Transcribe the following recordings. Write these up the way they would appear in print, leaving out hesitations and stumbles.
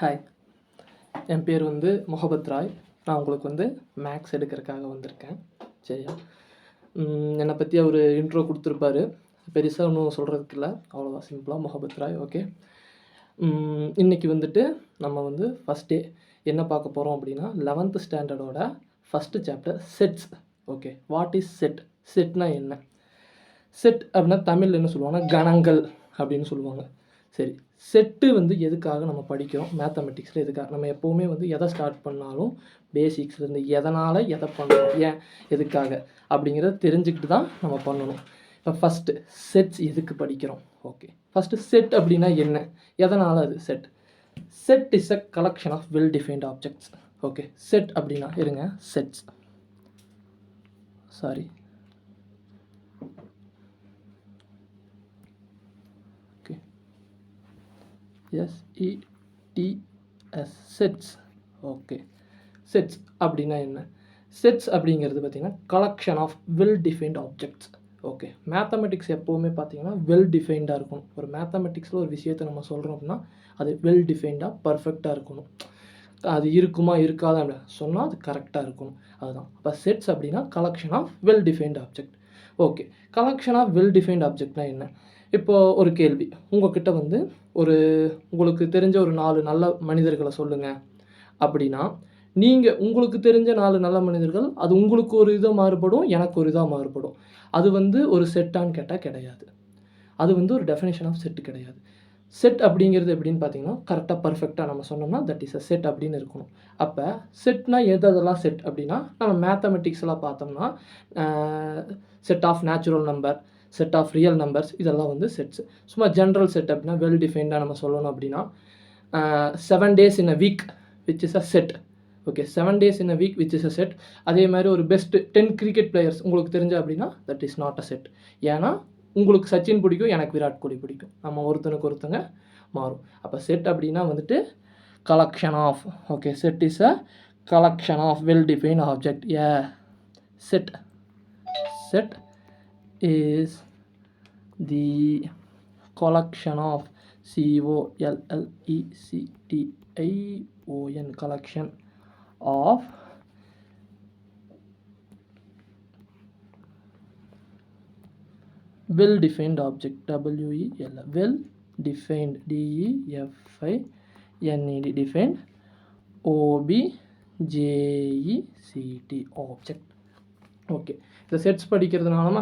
Hi, என் பேர் வந்து முகபத் ராய். நான் உங்களுக்கு வந்து மேக்ஸ் எடுக்கிறதுக்காக வந்திருக்கேன். சரியா? என்னை பற்றி அவர் இன்ட்ரோ கொடுத்துருப்பாரு. பெருசாக ஒன்றும் சொல்கிறதுக்கு இல்லை, அவ்வளோதான். சிம்பிளாக முகபத் ராய். ஓகே. இன்றைக்கி வந்துட்டு நம்ம வந்து ஃபஸ்ட் டே என்ன பார்க்க போகிறோம் அப்படின்னா 11th ஸ்டாண்டர்டோட first chapter sets. Okay, what is set? செட்னா என்ன? செட் அப்படின்னா தமிழில் என்ன சொல்லுவாங்கன்னா கணங்கள் அப்படின்னு சொல்லுவாங்க. சரி, செட்டு வந்து எதுக்காக நம்ம படிக்கிறோம்? மேத்தமெட்டிக்ஸில் எதுக்காக? நம்ம எப்போவுமே வந்து எதை ஸ்டார்ட் பண்ணாலும் பேசிக்ஸ்லேருந்து எதனால் எதை பண்ணணும், ஏன், எதுக்காக அப்படிங்கிறத தெரிஞ்சுக்கிட்டு தான் நம்ம பண்ணணும். இப்போ ஃபஸ்ட்டு செட்ஸ் எதுக்கு படிக்கிறோம்? ஓகே, ஃபஸ்ட்டு செட் அப்படின்னா என்ன, எதனால் அது set? Set is a collection of well defined objects. Okay, set அப்படின்னா இருங்க, sets sorry SETS sets. Okay, sets அப்படின்னா என்ன? செட்ஸ் அப்படிங்கிறது பார்த்திங்கன்னா collection of well defined objects. Okay, mathematics எப்போவுமே பார்த்திங்கன்னா வெல் டிஃபைன்டாக இருக்கணும். ஒரு மேத்தமெட்டிக்ஸில் ஒரு விஷயத்தை நம்ம சொல்கிறோம் அப்படின்னா அது வெல் டிஃபைன்டாக பர்ஃபெக்டாக இருக்கணும். அது இருக்குமா இருக்காது அப்படின்னு சொன்னால் அது கரெக்டாக இருக்கணும். அதுதான். அப்போ செட்ஸ் அப்படின்னா collection of well defined object. Okay, collection of well defined ஆப்ஜெக்ட்னா என்ன? இப்போது ஒரு கேள்வி, உங்கள்கிட்ட வந்து உங்களுக்கு தெரிஞ்ச ஒரு 4 நல்ல மனிதர்களை சொல்லுங்கள் அப்படின்னா, நீங்கள் உங்களுக்கு தெரிஞ்ச 4 நல்ல மனிதர்கள், அது உங்களுக்கு ஒரு இதாக மாறுபடும், எனக்கு ஒரு இதாக மாறுபடும். அது வந்து ஒரு செட்டான்னு கேட்டால் கிடையாது. அது வந்து ஒரு டெஃபினேஷன் ஆஃப் செட் கிடையாது. செட் அப்படிங்கிறது எப்படின்னு பார்த்தீங்கன்னா, கரெக்டாக பர்ஃபெக்டாக நம்ம சொன்னோம்னா தட் இஸ் அ செட் அப்படின்னு இருக்கணும். அப்போ செட்னா எதெல்லாம் செட் அப்படின்னா, நம்ம மேத்தமெட்டிக்ஸ்லாம் பார்த்தோம்னா set of natural number, set of real numbers, இதெல்லாம் வந்து செட்ஸ். சும்மா ஜென்ரல் செட் அப்படின்னா வெல் டிஃபைன்டாக நம்ம சொல்லணும் அப்படின்னா 7 days in a week which is a set. Okay, 7 days in a week which is a set. அதே மாதிரி ஒரு பெஸ்ட் 10 கிரிக்கெட் பிளேயர்ஸ் உங்களுக்கு தெரிஞ்ச அப்படின்னா that is not a set. ஏன்னா உங்களுக்கு சச்சின் பிடிக்கும், எனக்கு விராட் கோலி பிடிக்கும், நம்ம ஒருத்தனுக்கு ஒருத்தங்க மாறும். அப்போ செட் அப்படின்னா வந்துட்டு collection of. Okay, set is a collection of well defined object. Set is the collection of collection collection of well defined object. well defined defined defined object object. Okay, இந்த செட்ஸ் படிக்கிறதுனால நம்ம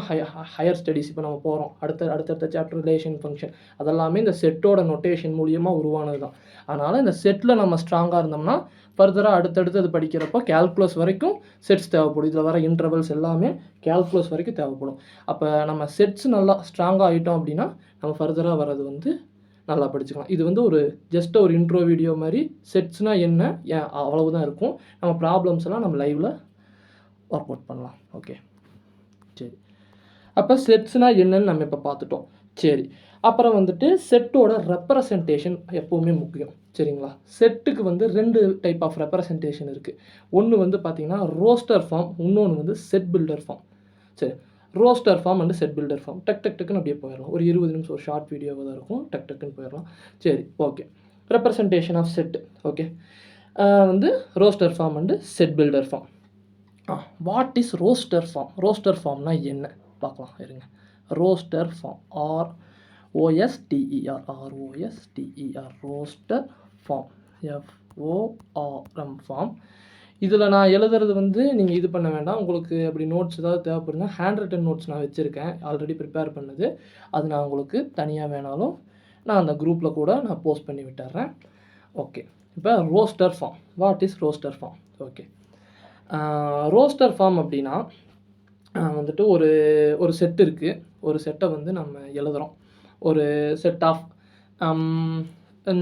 higher studies இப்போ நம்ம போகிறோம், அடுத்தடுத்த chapter relation function அதெல்லாமே இந்த செட்டோட நொட்டேஷன் மூலியமாக உருவானது தான். அதனால் இந்த செட்டில் நம்ம ஸ்ட்ராங்காக இருந்தோம்னா ஃபர்தராக அடுத்தடுத்து அது படிக்கிறப்போ கேல்குலஸ் வரைக்கும் செட்ஸ் தேவைப்படும். இதில் வர இன்டர்வல்ஸ் எல்லாமே கேல்குலஸ் வரைக்கும் தேவைப்படும். அப்போ நம்ம செட்ஸ் நல்லா ஸ்ட்ராங்காக ஆகிட்டோம் அப்படின்னா நம்ம ஃபர்தராக வர்றது வந்து நல்லா படிச்சுக்கலாம். இது வந்து ஒரு ஜஸ்ட் ஒரு இன்ட்ரோ வீடியோ மாதிரி. செட்ஸ்னால் என்ன, அவ்வளவுதான் இருக்கும். நம்ம ப்ராப்ளம்ஸ் எல்லாம் நம்ம லைவில் ஒர்க் அவுட் பண்ணலாம். ஓகே, சரி. அப்போ செட்ஸ்னால் என்னன்னு நம்ம இப்போ பார்த்துட்டோம். சரி, அப்புறம் வந்துட்டு செட்டோட ரெப்ரசன்டேஷன் எப்போவுமே முக்கியம். சரிங்களா? செட்டுக்கு வந்து 2 டைப் ஆஃப் ரெப்ரசன்டேஷன் இருக்குது. ஒன்று வந்து பார்த்திங்கன்னா ரோஸ்டர் ஃபார்ம், இன்னொன்று வந்து செட் பில்டர் ஃபார்ம். சரி, roster form and set builder form டக்குன்னு அப்படியே போயிடலாம். ஒரு 20 நிமிஷம் ஒரு ஷார்ட் வீடியோவாக தான் இருக்கும், டக்குன்னு போயிடலாம். சரி, okay. Representation of set. Okay, வந்து roster form and set builder form. What is roster form? Roster ஃபார்ம்னா என்ன பார்க்கலாம் இருங்க. Roster form ROSTER roster form FORM form. இதில் நான் எழுதுறது வந்து நீங்கள் இது பண்ண வேண்டாம். உங்களுக்கு அப்படி நோட்ஸ் ஏதாவது தேவைப்படுதுன்னா ஹேண்ட் ரிட்டன் நோட்ஸ் நான் வச்சுருக்கேன், ஆல்ரெடி ப்ரிப்பேர் பண்ணது. அது நான் உங்களுக்கு தனியாக வேணாலும் நான் அந்த குரூப்பில் கூட நான் போஸ்ட் பண்ணி விட்டுறேன். ஓகே, இப்போ roster form. What is roster form? Okay, roster form அப்படின்னா வந்துட்டு ஒரு செட் இருக்குது. ஒரு செட்டை வந்து நம்ம எழுதுகிறோம். ஒரு set of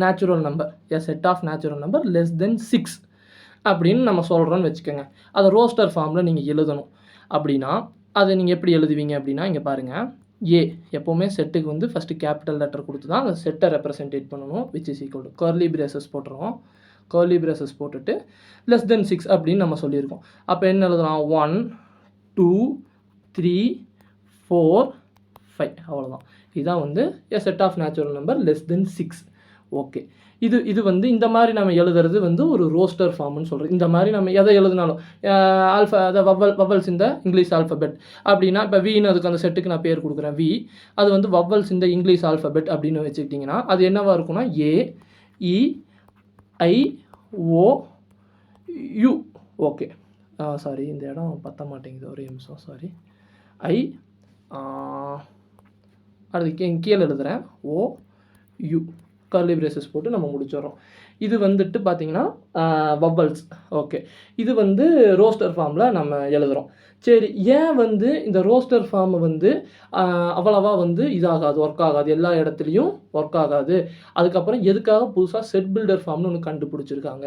natural number, set of natural number less than 6 அப்படின்னு நம்ம சொல்கிறோன்னு வச்சுக்கோங்க. அதை ரோஸ்டர் ஃபார்மில் நீங்கள் எழுதணும் அப்படின்னா அதை நீங்கள் எப்படி எழுதுவீங்க அப்படின்னா, இங்கே பாருங்கள். எப்போவுமே செட்டுக்கு வந்து ஃபஸ்ட்டு கேபிட்டல் லெட்டர் கொடுத்து தான் அந்த செட்டை ரெப்ரசன்டேட் பண்ணணும். Which is equal to curly braces போட்டுருவோம். கர்லி பிரேசஸ் போட்டுட்டு லெஸ் தென் 6 அப்படின்னு நம்ம சொல்லியிருக்கோம். அப்போ என்ன எழுதலாம்? 1 2 3 4 5 அவ்வளோதான். இதுதான் வந்து a set of natural number less than 6. Okay. இது வந்து இந்த மாதிரி நம்ம எழுதுறது வந்து ஒரு ரோஸ்டர் ஃபார்ம்னு சொல்கிறோம். இந்த மாதிரி நம்ம எதை எழுதினாலும் ஆல்ஃபா அதை வவ்வல்ஸ் இந்த இங்கிலீஷ் ஆல்ஃபபெட் அப்படின்னா இப்போ வின்னு அதுக்கு அந்த செட்டுக்கு நான் பேர் கொடுக்குறேன் வி. அது வந்து வவ்வல்ஸ் இந்த இங்கிலீஷ் ஆல்ஃபபெட் அப்படின்னு வச்சுக்கிட்டிங்கன்னா அது என்னவா இருக்கும்னா ஏ இ ஐ ஓ யூ. ஓகே சாரி இந்த இடம் பத்த மாட்டேங்குது ஒரே நிமிஷம் சாரி. ஐ அதுக்கு கீழே எழுதுகிறேன் ஓ யூ கர்லி பிரேசஸ் போட்டு நம்ம முடிச்சிடறோம். இது வந்துட்டு பார்த்திங்கன்னா வவ்வல்ஸ். ஓகே. இது வந்து ரோஸ்டர் ஃபார்மில் நம்ம எழுதுகிறோம். சரி ஏன் வந்து இந்த ரோஸ்டர் ஃபார்மை வந்து அவ்வளவா வந்து இதாகாது, ஒர்க் ஆகாது, எல்லா இடத்துலையும் ஒர்க் ஆகாது. அதுக்கப்புறம் எதுக்காக புதுசாக செட் பில்டர் ஃபார்ம்னு ஒன்று கண்டுபிடிச்சிருக்காங்க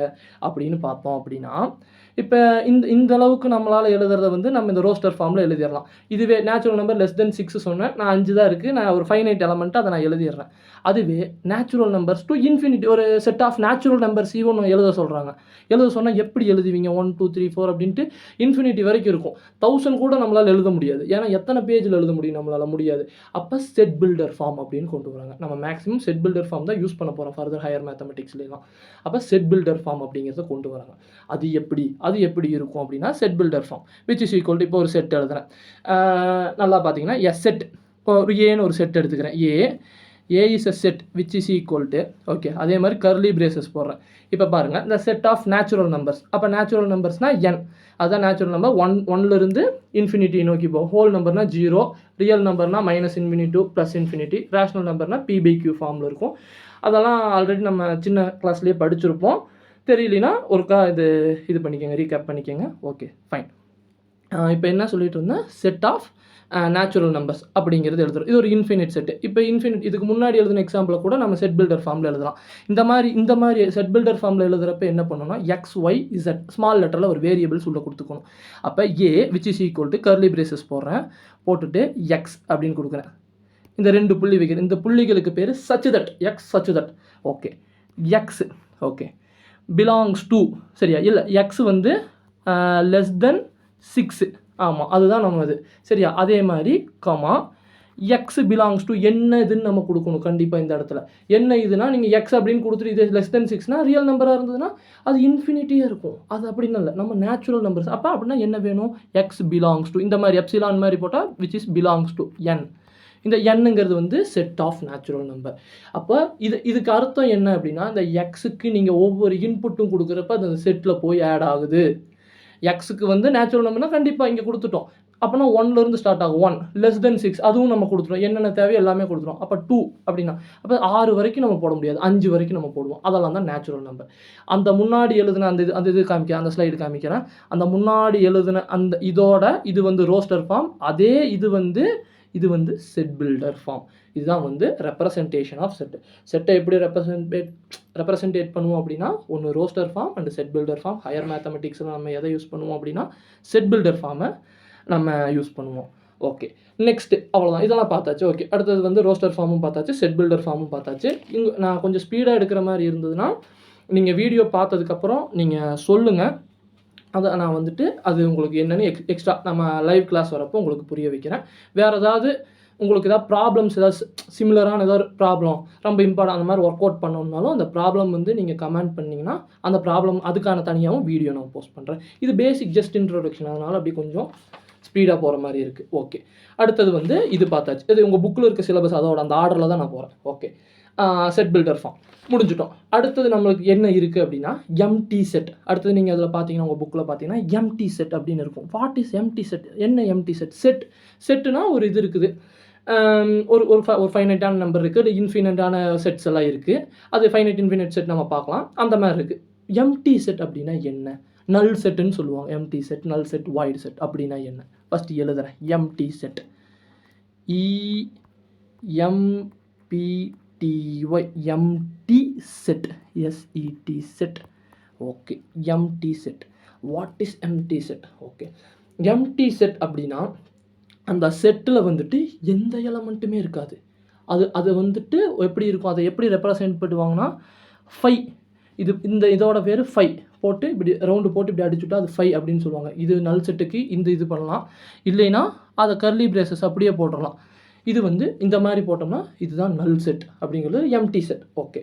அப்படின்னு பார்த்தோம் அப்படின்னா, இப்போ இந்த அளவுக்கு நம்மளால் எழுதுறத வந்து நம்ம இந்த ரோஸ்டர் ஃபார்மில் எழுதிடலாம். இதுவே நேச்சுரல் நம்பர் லெஸ் தென் 6 சொன்னேன், நான் 5 தான் இருக்குது, நான் ஒரு ஃபைனைட் எலமெண்ட்டு அதை நான் எழுதிடுறேன். அதுவே நேச்சுரல் நம்பர்ஸ் டு இன்ஃபினிட்டி ஒரு set of natural numbers even எழுத சொல்கிறாங்க. எழுத சொன்னால் எப்படி எழுதுவீங்க 1 2 3 4 அப்படின்ட்டு இன்ஃபினிட்டி வரைக்கும் இருக்கும். 1000 கூட நம்மளால் எழுத முடியாது. ஏன்னா எத்தனை பேஜில் எழுத முடியும், நம்மளால் முடியாது. அப்போ செட் பில்டர் ஃபார்ம் அப்படின்னு கொண்டு வராங்க. நம்ம மேக்ஸிமம் செட் பில்டர் ஃபார்ம் தான் யூஸ் பண்ண போகிறோம் ஃபர்தர் ஹையர் மேத்தமெட்டிக்ஸ்லாம். அப்போ செட் பில்டர் ஃபார்ம் அப்படிங்கிறத கொண்டு வராங்க. அது எப்படி இருக்கும் அப்படின்னா set builder form which is equal to இப்போ ஒரு செட் எழுதுறேன். நல்லா பார்த்தீங்கன்னா எஸ் செட் ஒரு ஏன்னு ஒரு செட் எடுத்துக்கிறேன். A is a set which is equal to okay. அதே மாதிரி கர்லி பிரேசஸ் போடுறேன். இப்போ பாருங்கள் இந்த செட் ஆஃப் நேச்சுரல் நம்பர்ஸ். அப்போ நேச்சுரல் நம்பர்ஸ்னால் என், அதுதான் நேச்சுரல் நம்பர். 1லேருந்து இன்ஃபினிட்டி நோக்கி போகும். ஹோல் நம்பர்னா 0, ரியல் நம்பர்னா -∞ to +∞, ரேஷ்னல் நம்பர்னா P/Q ஃபார்மில் இருக்கும். அதெல்லாம் ஆல்ரெடி நம்ம சின்ன கிளாஸ்லேயே படிச்சிருப்போம். தெரியலனா ஒருக்கா இது பண்ணிக்கோங்க, ரீகேப் பண்ணிக்கோங்க. Okay fine. இப்போ என்ன சொல்லிட்டு இருந்தேன், செட் ஆஃப் நேச்சுரல் நம்பர்ஸ் அப்படிங்கிறது எழுதுறோம். இது ஒரு இன்ஃபினிட் செட்டு. இப்போ இதுக்கு முன்னாடி எழுதின எக்ஸாம்பிளை கூட நம்ம செட் பில்டர் ஃபார்மில் எழுதலாம். இந்த மாதிரி செட் பில்டர் ஃபார்மில் எழுதுறப்ப என்ன பண்ணணும்னா எக்ஸ் ஒய் இசட் ஸ்மால் லெட்டரில் ஒரு வேரியபிள்ஸ் உள்ள கொடுத்துக்கணும். அப்போ A which is equal to curly braces போடுறேன், போட்டுட்டு எக்ஸ் அப்படின்னு கொடுக்குறேன். இந்த 2 புள்ளி வைக்கிறேன். இந்த புள்ளிகளுக்கு பேர் such that, X such that. Okay X okay belongs to சரியா இல்லை எக்ஸ் வந்து லெஸ் தென் 6. ஆமாம் அதுதான் நம்ம இது சரியா. அதே மாதிரி கமா எக்ஸ் பிலாங்ஸ் டு என்ன இதுன்னு நம்ம கொடுக்கணும் கண்டிப்பாக இந்த இடத்துல. என்ன இதுனா நீங்கள் எக்ஸ் அப்படின்னு கொடுத்துட்டு இது லெஸ் தென் 6னா ரியல் நம்பராக இருந்ததுன்னா அது இன்ஃபினிட்டியாக இருக்கும். அது அப்படின்னு இல்லை, நம்ம நேச்சுரல் நம்பர்ஸ். அப்போ அப்படின்னா என்ன வேணும், எக்ஸ் பிலாங்ஸ் டு இந்த மாதிரி எப்சிலான் மாதிரி போட்டால் விச் இஸ் பிலாங்ஸ் டு என். இந்த எண்ணுங்கிறது வந்து செட் ஆஃப் நேச்சுரல் நம்பர். அப்போ இதுக்கு அர்த்தம் என்ன அப்படின்னா இந்த எக்ஸுக்கு நீங்கள் ஒவ்வொரு இன்புட்டும் கொடுக்குறப்ப அது அந்த செட்டில் போய் ஆட் ஆகுது. எக்ஸுக்கு வந்து நேச்சுரல் நம்பர்னால் கண்டிப்பாக இங்கே கொடுத்துட்டோம். அப்போனா 1லேருந்து ஸ்டார்ட் ஆகும். 1 லெஸ் தென் 6 அதுவும் நம்ம கொடுத்துட்டோம். என்னென்ன தேவையோ எல்லாமே கொடுத்துட்டோம். அப்போ 2 அப்படின்னா அப்போ 6 வரைக்கும் நம்ம போட முடியாது, 5 வரைக்கும் நம்ம போடுவோம். அதெல்லாம் தான் நேச்சுரல் நம்பர். அந்த முன்னாடி எழுதின அந்த இது காமிக்கிறேன், அந்த ஸ்லைடு காமிக்கிறேன். அந்த முன்னாடி எழுதின அந்த இதோட இது வந்து ரோஸ்டர் ஃபார்ம். அதே இது வந்து செட் பில்டர் ஃபார்ம். இதுதான் வந்து ரெப்ரசன்டேஷன் ஆஃப் செட். செட்டை எப்படி ரெப்ரசன்டேட் பண்ணுவோம் அப்படின்னா ஒன்று roster form and set builder form. Higher மேத்தமெட்டிக்ஸில் நம்ம எதை யூஸ் பண்ணுவோம் அப்படின்னா செட் பில்டர் ஃபார்மை நம்ம யூஸ் பண்ணுவோம். ஓகே நெக்ஸ்ட்டு அவ்வளோதான், இதெல்லாம் பார்த்தாச்சு. ஓகே அடுத்தது வந்து ரோஸ்டர் ஃபார்மும் பார்த்தாச்சு, செட் பில்டர் ஃபார்மும் பார்த்தாச்சு. இங்கே நான் கொஞ்சம் ஸ்பீடாக எடுக்கிற மாதிரி இருந்ததுன்னா நீங்கள் வீடியோ பார்த்ததுக்கப்புறம் நீங்கள் சொல்லுங்கள். அதை நான் வந்துட்டு அது உங்களுக்கு என்னென்னு எக்ஸ்ட்ரா நம்ம லைவ் கிளாஸ் வரப்போ உங்களுக்கு புரிய வைக்கிறேன். வேறு ஏதாவது உங்களுக்கு ஏதாவது ப்ராப்ளம்ஸ் ஏதாவது சிமிலரான ஏதாவது ப்ராப்ளம் ரொம்ப இம்பார்ட்டன் அந்த மாதிரி ஒர்க் அவுட் பண்ணணுன்னாலும் அந்த ப்ராப்ளம் வந்து நீங்கள் கமெண்ட் பண்ணிங்கன்னா அந்த ப்ராப்ளம் அதுக்கான தனியாகவும் வீடியோ நான் போஸ்ட் பண்ணுறேன். இது பேசிக் ஜஸ்ட் இன்ட்ரோடக்ஷன், அதனால் அப்படி கொஞ்சம் ஸ்பீடாக போகிற மாதிரி இருக்குது. ஓகே அடுத்தது வந்து இது பார்த்தாச்சு. இது உங்கள் புக்கில் இருக்க சிலபஸ் அதோட அந்த ஆர்டரில் தான் நான் போகிறேன். ஓகே செட் பில்டர் ஃபார்ம் முடிஞ்சிட்டோம். அடுத்தது நம்மளுக்கு என்ன இருக்குது அப்படின்னா எம்டி செட். அடுத்தது நீங்கள் அதில் பார்த்தீங்கன்னா உங்கள் புக்கில் பார்த்தீங்கன்னா எம்டி செட் அப்படின்னு இருக்கும். வாட் இஸ் எம்டி செட், என்ன எம்டி செட்? செட்டுனா ஒரு இது இருக்குது, ஒரு ஃபைனைட்டான நம்பர் இருக்குது, இன்ஃபினிட்டான செட்ஸ் எல்லாம் இருக்குது. அது ஃபைனைட் இன்ஃபினிட் செட் நம்ம பார்க்கலாம், அந்த மாதிரி இருக்குது. எம்டி செட் அப்படின்னா என்ன? நல் செட்டுன்னு சொல்லுவாங்க. Empty set, null set, void set அப்படின்னா என்ன? ஃபஸ்ட்டு எழுதுகிறேன். Empty set EMPTY empty set SET set. Okay empty set. What is empty set? Okay empty set அப்படின்னா அந்த செட்டில் வந்துட்டு எந்த எலமெண்ட்டுமே இருக்காது. அது வந்துட்டு எப்படி இருக்கும், அதை எப்படி ரெப்ரசன்ட் பண்ணுவாங்கன்னா 5 இதோட பேர் 5 போட்டு இப்படி ரவுண்டு போட்டு இப்படி அடிச்சுட்டா அது 5 அப்படின்னு சொல்லுவாங்க. இது நல் செட்டுக்கு இது பண்ணலாம், இல்லைன்னா அதை கர்லி பிரேசஸ் அப்படியே போட்டுடலாம். இது வந்து இந்த மாதிரி போட்டோம்னா இதுதான் நல் செட் அப்படிங்கிறது எம்டி செட். ஓகே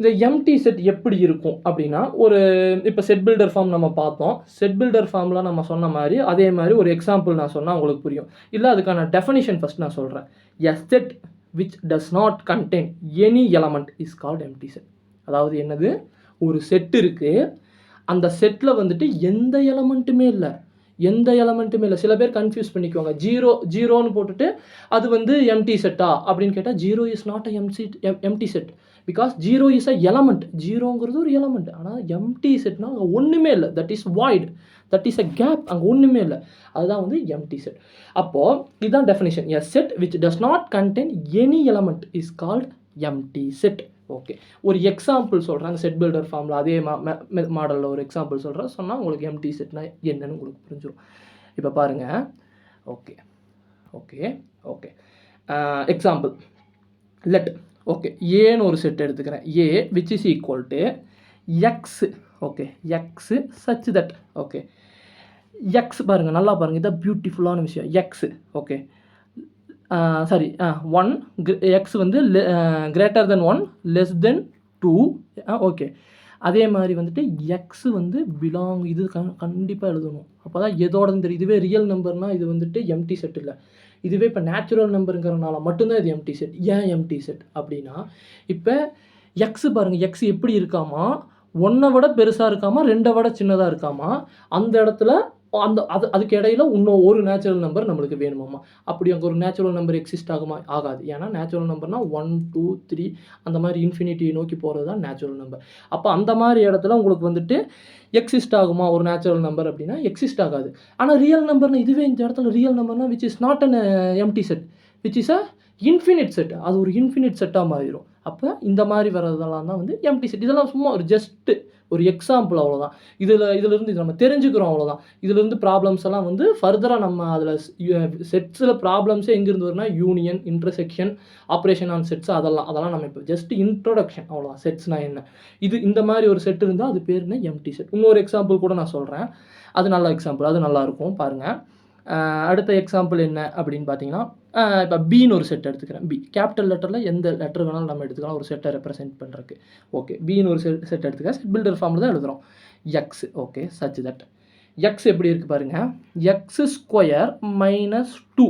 இந்த எம்டி செட் எப்படி இருக்கும் அப்படின்னா, ஒரு இப்போ செட் பில்டர் ஃபார்ம் நம்ம பார்த்தோம். செட் பில்டர் ஃபார்ம்ல நம்ம சொன்ன மாரி, அதே மாரி ஒரு எக்ஸாம்பிள் நான் சொன்னா உங்களுக்கு புரியும். இல்ல அதுக்கான டெஃபினிஷன் ஃபர்ஸ்ட் நான் சொல்றேன். A set which does not contain any element is called empty set. அதாவது என்னது? ஒரு செட் இருக்கு. அந்த செட்ல வந்துட்டு எந்த எலமெண்ட்டுமே இல்ல. எந்த எலமெண்ட்டுமே இல்ல. சில பேர் கன்ஃப்யூஸ் பண்ணிக்குவாங்க. 0ன்னு போட்டுட்டு அது வந்து எம்டி செட்டா அப்படின்னு கேட்டா 0 is not a empty set. Because 0 is a element. 0ங்கிறது ஒரு எலமெண்ட். ஆனா எம்டி செட்னா அங்க ஒண்ணுமே இல்ல. That is void. That is a gap. அங்க ஒண்ணுமே இல்ல. அதுதான் வந்து எம்டி செட். அப்போ இதுதான் definition. A set which does not contain any element is called empty set. Okay. ஒரு எக்ஸாம்பிள் சொல்றேன். அந்த செட் பில்டர் ஃபார்ம்ல அதே மாடல்ல ஒரு எக்ஸாம்பிள் சொல்றேன். சொன்னா உங்களுக்கு எம்டி செட்னா என்னன்னு உங்களுக்கு புரிஞ்சிரும். இப்ப பாருங்க. Okay. Okay. Okay. Example. Let okay. ஏன்னு ஒரு செட் எடுத்துக்கிறேன். ஏ which is equal to X. Okay. X such that. Okay. X பாருங்க, நல்லா பாருங்க. இதான் பியூட்டிஃபுல்லான விஷயம். X okay. சாரி 1 எக்ஸ் வந்து கிரேட்டர் தென் 1 லெஸ் தென் 2. ஓகே. அதே மாதிரி வந்துட்டு எக்ஸ் வந்து பிலாங், இது கண்டிப்பாக எழுதணும். அப்போ தான் எதோடன்னு தெரியும். இதுவே ரியல் நம்பர்னால் இது வந்துட்டு எம்டி செட் இல்லை. இதுவே இப்போ நேச்சுரல் நம்பருங்கிறனால மட்டும்தான் இது எம்டி செட். ஏன் எம்டி செட் அப்படின்னா, இப்போ எக்ஸ் பாருங்கள், எக்ஸ் எப்படி இருக்காமா, 1 விட பெருசாக இருக்காமா, 2 விட சின்னதாக இருக்காமா, அந்த இடத்துல அதுக்கு இடையில இன்னும் ஒரு நேச்சுரல் நம்பர் நம்மளுக்கு வேணுமாம்மா. அப்படி அங்கே ஒரு நேச்சுரல் நம்பர் எக்ஸிஸ்ட் ஆகுமா? ஆகாது. ஏன்னா நேச்சுரல் நம்பர்னால் 1, 2, 3 அந்த மாதிரி இன்ஃபினிட்டியை நோக்கி போகிறது தான் நேச்சுரல் நம்பர். அப்போ அந்த மாதிரி இடத்துல உங்களுக்கு வந்துட்டு எக்ஸிஸ்ட் ஆகுமா ஒரு நேச்சுரல் நம்பர் அப்படின்னா எக்ஸிஸ்ட் ஆகாது. ஆனால் ரியல் நம்பர்னா, இதுவே இந்த இடத்துல ரியல் நம்பர்னா which is not an empty set, which is a infinite set. அது ஒரு இன்ஃபினிட் செட்டாக மாறிடும். அப்போ இந்த மாதிரி வர்றதெல்லாம் தான் வந்து எம்டி செட். இதெல்லாம் சும்மா ஒரு ஜஸ்ட்டு ஒரு எக்ஸாம்பிள், அவ்வளோதான். இதிலிருந்து இது நம்ம தெரிஞ்சுக்கிறோம், அவ்வளோதான். இதிலிருந்து ப்ராப்ளம்ஸ் எல்லாம் வந்து ஃபர்தராக நம்ம அதில் செட்ஸில் ப்ராப்ளம்ஸே எங்கேருந்து வரும்னா union, intersection, operation on sets, அதெல்லாம் நம்ம இப்போ ஜஸ்ட் இன்ட்ரோடக்ஷன், அவ்வளோதான். செட்ஸ்னால் என்ன, இந்த மாதிரி ஒரு செட் இருந்தால் அது பேர் என்ன? Empty set. இன்னொரு எக்ஸாம்பிள் கூட நான் சொல்கிறேன். அது நல்ல எக்ஸாம்பிள், அது நல்லாயிருக்கும் பாருங்கள். அடுத்த எக்ஸாம்பிள் என்ன அப்படின்னு பார்த்தீங்கன்னா, இப்போ பின்னு ஒரு செட் எடுத்துக்கிறேன். பி கேபிட்டல் லெட்டரில் எந்த லெட்டர் வேணாலும் நம்ம எடுத்துக்கலாம் ஒரு செட்டை ரெப்ரசென்ட் பண்ணுறதுக்கு. ஓகே. பின்னு ஒரு செட் எடுத்துக்க. செட் பில்டர் ஃபார்மில் தான் எழுதுகிறோம். X okay such that. X எப்படி இருக்குது பாருங்கள். X square minus 2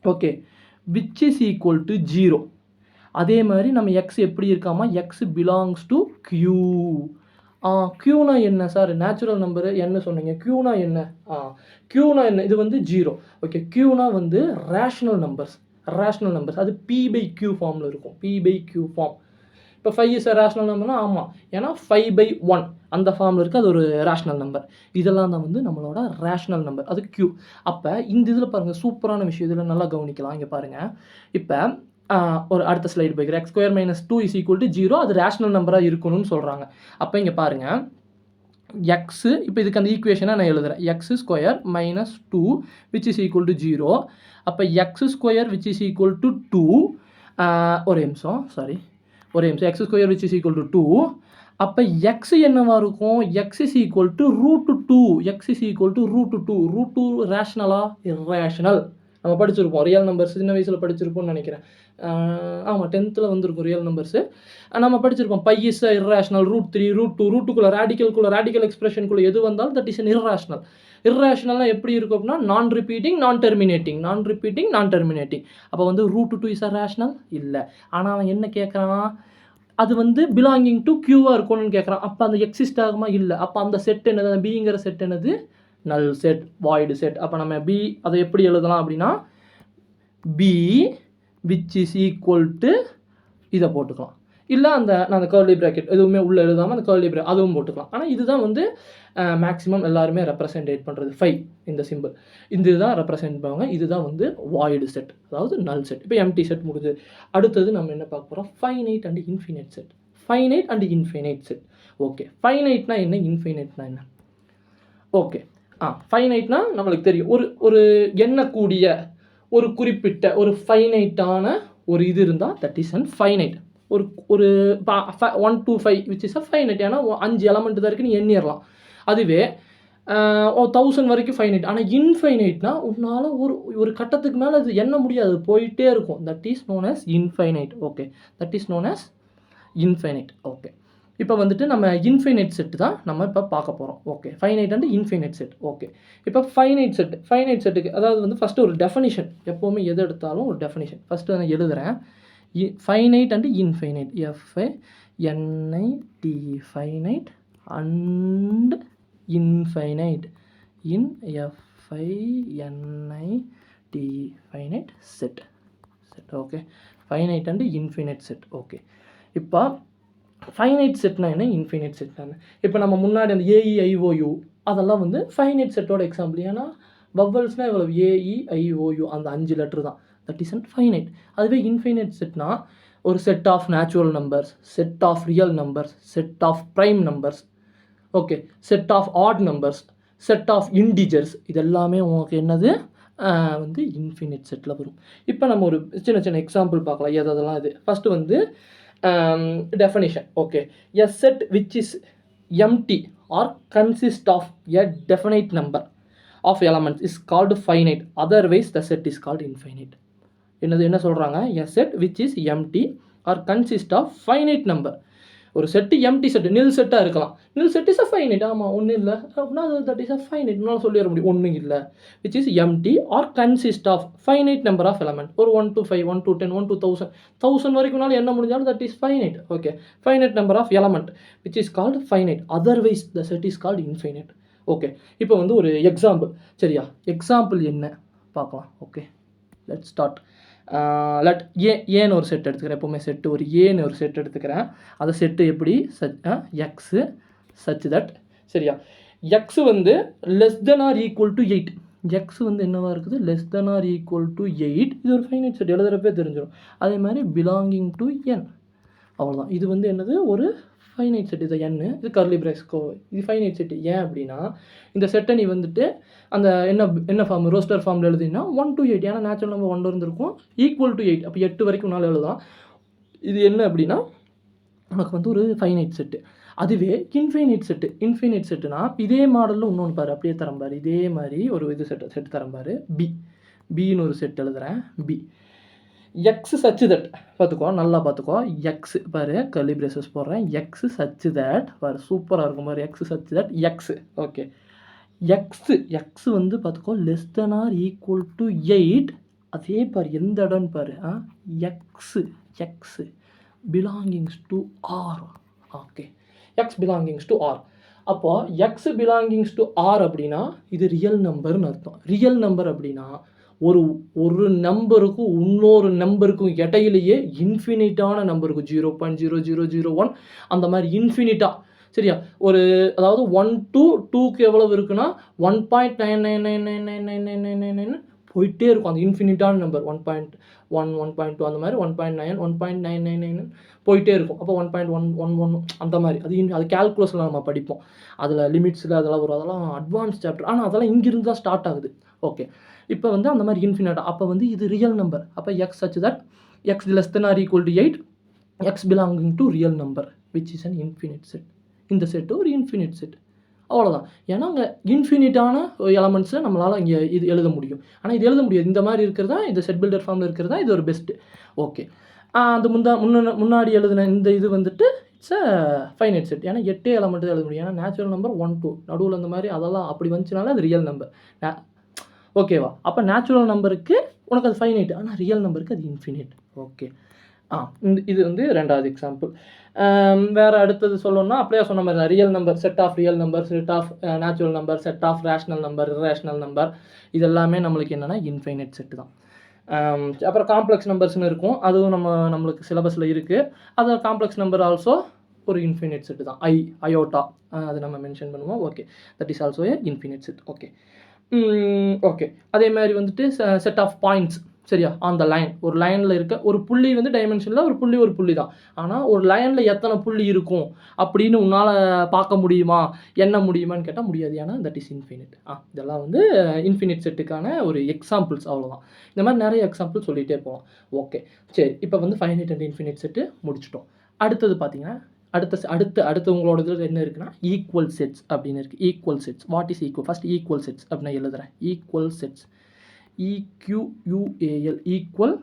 okay which is equal to 0. அதே மாதிரி நம்ம எக்ஸ் எப்படி இருக்காமா, எக்ஸ் பிலாங்ஸ் டு கியூ. க்யூனா என்ன சார்? நேச்சுரல் நம்பரு என்ன சொன்னீங்க? க்யூனா என்ன? க்யூனா என்ன? இது வந்து 0. ஓகே. க்யூனா வந்து ரேஷ்னல் நம்பர்ஸ். அது P/Q ஃபார்மில் இருக்கும். P/Q form. இப்போ 5 இஸ் அ ரேஷ்னல் நம்பர்னா ஆமாம், ஏன்னா 5/1 அந்த ஃபார்மில் இருக்குது. அது ஒரு ரேஷ்னல் நம்பர். இதெல்லாம் தான் வந்து நம்மளோட ரேஷ்னல் நம்பர். அது Q. அப்போ இந்த இதில் பாருங்கள், சூப்பரான விஷயம். இதில் நல்லா கவனிக்கலாம். இங்கே பாருங்கள். இப்போ ஒரு அடுத்த ஸ்லைடு போய்க்கிறேன். X square minus 2 is equal to 0. அது ரேஷ்னல் நம்பராக இருக்கணும்னு சொல்கிறாங்க. அப்போ இங்கே பாருங்கள், எக்ஸு இப்போ இதுக்கு அந்த ஈக்குவேஷனாக நான் எழுதுகிறேன். X square minus 2 which is equal to 0. அப்போ X square which is equal to 2. ஒரே நிமிஷம் X square which is equal to 2. அப்போ எக்ஸ் என்னவா இருக்கும்? X is equal to √2. X is equal to √2. √2 ரேஷ்னலா? இர்ரேஷ்னல். நம்ம படிச்சிருப்போம் ரியல் நம்பர்ஸ், சின்ன வயசில் படிச்சிருப்போம்னு நினைக்கிறேன். ஆமாம் 10th வந்துருக்கும் ரியல் நம்பர்ஸு. நம்ம படிச்சிருப்போம். பை இஸ் இர்ரேஷ்னல், √3, √2, √2குள்ளே ரேடிக்கல் எக்ஸ்பிரஷனுக்குள்ளே எது வந்தாலும் தட் இஸ் அன் இர்ரேஷ்னல். இர்ரேஷ்னல்னா எப்படி இருக்கும் அப்படின்னா நான் ரிப்பீட்டிங் நான் டெர்மினேட்டிங். அப்போ வந்து √2 இஸ் அ ரேஷ்னல் இல்லை. ஆனால் அவன் என்ன கேட்குறான்? அது வந்து பிலாங்கிங் டு கியூவாக இருக்கணும்னு கேட்குறான். அப்போ அந்த எக்ஸிஸ்ட் ஆகுமா? இல்லை. அப்போ அந்த செட் என்னது? பிங்கிற செட் என்னது? நல் செட், வாய்டு செட். அப்போ நம்ம பி அதை எப்படி எழுதலாம் அப்படின்னா, B which is equal to இதை போட்டுக்கலாம். இல்லை நான் அந்த கர்லி ப்ராக்கெட் எதுவுமே உள்ளே எழுதாமல் அந்த கர்லி ப்ராக்கெட் அதுவும் போட்டுக்கலாம். ஆனால் இதுதான் வந்து மேக்ஸிமம் எல்லாருமே ரெப்ரசென்டேட் பண்ணுறது 5 இந்த சிம்பிள். இந்த இதுதான் ரெப்ரசென்ட் பண்ணுவாங்க. இதுதான் வந்து வாய்டு செட், அதாவது நல் செட். இப்போ எம்டி செட் முடிஞ்சது. அடுத்தது நம்ம என்ன பார்க்க போகிறோம்? Finite and infinite set. Okay. ஃபைனைட்னா என்ன? இன்ஃபினைட்னா என்ன? ஓகே. ஃபைனைட்னா நம்மளுக்கு தெரியும். ஒரு எண்ணக்கூடிய ஒரு குறிப்பிட்ட ஒரு ஃபைனைட்டான ஒரு இது இருந்தால் தட் இஸ் அன் ஃபைனைட். ஒரு 1 to 5 which is a finite. ஏன்னா 5 எலமெண்ட் தான் இருக்குது, நீ எண்ணிடலாம். அதுவே 1000 வரைக்கும் ஃபைனைட். ஆனால் இன்ஃபைனைட்னா உன்னால் ஒரு கட்டத்துக்கு மேலே அது எண்ண முடியாது, போயிட்டே இருக்கும். That is known as infinite. Okay. That is known as infinite. Okay, இப்போ வந்துட்டு நம்ம இன்ஃபைனைட் செட் தான் நம்ம இப்போ பார்க்க போகிறோம். Okay, finite and infinite set. Okay, இப்போ ஃபைனைட் செட்டுக்கு அதாவது வந்து ஃபஸ்ட்டு ஒரு டெஃபனிஷன், எப்போவுமே எது எடுத்தாலும் ஒரு டெஃபனிஷன் ஃபஸ்ட்டு நான் எழுதுகிறேன். Finite and infinite, FINIT, finite and infinite, FINIT, finite set. Okay, finite and infinite set. Okay, இப்போ ஃபைனைட் செட்னா என்ன, இன்ஃபைனைட் செட்னா என்ன? இப்போ நம்ம முன்னாடி அந்த AEIOU அதெல்லாம் வந்து ஃபைனைட் செட்டோட எக்ஸாம்பிள். ஏன்னா வவ்வல்ஸ்னால் எவ்வளவு, AEIOU அந்த 5 லெட்ரு தான், தட் இஸ் அண்ட் ஃபைனைட். அதுவே இன்ஃபைனைட் செட்னா ஒரு set of natural numbers, set of real numbers, set of prime numbers, okay, set of odd numbers, set of integers, இதெல்லாமே உங்களுக்கு என்னது வந்து இன்ஃபினிட் செட்டில் வரும். இப்போ நம்ம ஒரு சின்ன எக்ஸாம்பிள் பார்க்கலாம் எதெல்லாம் இது. ஃபஸ்ட்டு வந்து definition. Okay, a set which is empty or consists of a definite number of elements is called finite, otherwise the set is called infinite. என்ன சொல்கிறாங்க, a set which is empty or consists of finite number. ஒரு set empty set, நில் செட்டாக இருக்கலாம். நில் set is a finite. ஆமாம், ஒன்றும் இல்லை அப்படின்னா தட் இஸ் அ ஃபைனைட், என்னால் சொல்லிட முடியும். ஒன்றும் இல்லை, which is empty or consist of finite number of element. ஒரு 1 to 5, 1 to 10, 1 to 1000 வரைக்கும்னாலும் என்ன முடிஞ்சாலும் that is finite. Okay, finite number of element which is called finite, otherwise the set is called infinite. Okay, இப்போ வந்து ஒரு example, சரியா? Example என்ன பார்க்கலாம். Okay, let start. லெட் ஏன்னு ஒரு செட் எடுத்துக்கிறேன். எப்போவுமே செட்டு ஒரு ஏன்னு ஒரு செட் எடுத்துக்கிறேன். அந்த செட்டு எப்படி, எக்ஸு சச் தட், சரியா? எக்ஸ் வந்து less than or equal to 8. X வந்து என்னவாக இருக்குது, less than or equal to 8. இது ஒரு ஃபைனைட் செட், எழுதுறப்பே தெரிஞ்சிடும். அதே மாதிரி பிலாங்கிங் டு n, அவ்வளோதான். இது வந்து என்னது, ஒரு ஃபைனைட் செட். இது n, இது கர்லி பிரேஸ்கோ, இது ஃபைனைட் செட்டு. ஏன் அப்படின்னா இந்த செட்டை நீ வந்துட்டு அந்த என்ன ஃபார்ம், ரோஸ்டர் ஃபார்மில் எழுதினா 1 to 8, ஏன்னா நேச்சுரல் நம்பர் 1 இருந்திருக்கும், ஈக்குவல் டு 8, அப்போ 8 வரைக்கும் நாள் எழுதலாம். இது என்ன அப்படின்னா உனக்கு வந்து ஒரு ஃபைனைட் செட்டு. அதுவே இன்ஃபைனைட் செட்டுனா இதே மாடலில் இன்னொன்று பாரு, அப்படியே தரம்பாரு, இதே மாதிரி ஒரு இது செட்டு தரம்பாரு. பின்னு ஒரு செட் எழுதுகிறேன். பி எக்ஸ் சச் தட், பார்த்துக்கோ, நல்லா பார்த்துக்கோ. எக்ஸ் பாரு, கர்லி பிரேசஸ் போடுறேன். எக்ஸ் சச் தட் பாரு, சூப்பராக இருக்கும் பாரு. X such that X. Okay, X வந்து பார்த்துக்கோ less than or equal to 8. அதே பாரு எந்த இடம்னு பாரு, X belongings to R. Okay, X belongings to R. அப்போது எக்ஸ் பிலாங்கிங்ஸ் டு ஆர் அப்படின்னா இது ரியல் நம்பர்னு அர்த்தம். ரியல் நம்பர் அப்படின்னா ஒரு நம்பருக்கும் இன்னொரு நம்பருக்கும் இடையிலேயே இன்ஃபினிட்டான நம்பருக்கு 0.0001 அந்த மாதிரி இன்ஃபினிட்டாக, சரியா? ஒரு அதாவது 1 to 2க்கு எவ்வளவு இருக்குன்னா 1.99999999 போயிட்டே இருக்கும். அந்த இன்ஃபினிட்டான நம்பர் 1.1, 1.2 அந்த மாதிரி 1.9, 1.999 போயிட்டே இருக்கும். அப்போ 1.111 அந்த மாதிரி. அது கேல்குலஸில் நம்ம படிப்போம். அதில் லிமிட்ஸில் அதெல்லாம் வரும், அதெல்லாம் அட்வான்ஸ் சாப்டர். ஆனால் அதெல்லாம் இங்கிருந்து தான் ஸ்டார்ட் ஆகுது. ஓகே, இப்போ வந்து அந்த மாதிரி இன்ஃபினிட்டாக, அப்போ வந்து இது ரியல் நம்பர். அப்போ X such that X less than or equal to 8, X belonging to real number which is an infinite set. இந்த செட்டு ஒரு இன்ஃபினிட் செட், அவ்வளோதான். ஏன்னா அங்கே இன்ஃபினிட்டான எலமெண்ட்ஸை நம்மளால் இங்கே இது எழுத முடியும். ஆனால் இது எழுத முடியாது. இந்த மாதிரி இருக்கிறதா, இந்த செட் பில்டர் ஃபார்மில் இருக்கிறதா இது ஒரு பெஸ்ட்டு. ஓகே, அது முன்னாடி எழுதின இந்த இது வந்துட்டு இட்ஸ் அ ஃபைனைட் செட். ஏன்னா 8 எலமெண்ட் தான் எழுத முடியும். ஏன்னா நேச்சுரல் நம்பர் 1, 2 நடுவில் அந்த மாதிரி அதெல்லாம் அப்படி வந்துச்சுனால அது ரியல் நம்பர். ஓகேவா? அப்போ நேச்சுரல் நம்பருக்கு உனக்கு அது ஃபைனைட், ஆனால் ரியல் நம்பருக்கு அது இன்ஃபினிட். ஓகே, இது வந்து ரெண்டாவது எக்ஸாம்பிள். வேறு அடுத்தது சொல்லணும்னா அப்படியே சொன்ன மாதிரி தான். Real number, set of real number, set of natural number, set of rational number, irrational number, இதெல்லாமே நம்மளுக்கு என்னென்னா இன்ஃபைனைட் செட்டு தான். அப்புறம் காம்ப்ளெக்ஸ் நம்பர்ஸ்னு இருக்கும், அதுவும் நம்மளுக்கு சிலபஸில் இருக்குது. அது காம்ப்ளெக்ஸ் நம்பர் ஆல்சோ ஒரு இன்ஃபைனைட் செட்டு தான். அயோட்டா அது நம்ம மென்ஷன் பண்ணுவோம். Okay, that is also A infinite set. Okay, okay, அதே மாதிரி வந்துட்டு செட் ஆஃப் பாயிண்ட்ஸ், சரியா? ஆன் த லைன், ஒரு லைனில் இருக்க ஒரு புள்ளி வந்து டைமென்ஷனில் ஒரு புள்ளி தான். ஆனால் ஒரு லைனில் எத்தனை புள்ளி இருக்கும் அப்படின்னு உன்னால் பார்க்க முடியுமா, எண்ண முடியுமான்னு கேட்டால் முடியாது. ஏன்னா தட் இஸ் இன்ஃபினிட். இதெல்லாம் வந்து இன்ஃபினிட் செட்டுக்கான ஒரு எக்ஸாம்பிள்ஸ், அவ்வளோதான். இந்த மாதிரி நிறைய எக்ஸாம்பிள் சொல்லிகிட்டே போகலாம். ஓகே, சரி, இப்போ வந்து ஃபைனைட் அண்ட் இன்ஃபினிட் செட்டு முடிச்சிட்டோம். அடுத்தது பார்த்தீங்கன்னா அடுத்து உங்களோட இதில் என்ன இருக்குன்னா ஈக்குவல் செட்ஸ் அப்படின்னு இருக்குது. Equal sets, what is equal? First equal sets அப்படின்னு எழுதுகிறேன். Equal sets, EQUAL, equal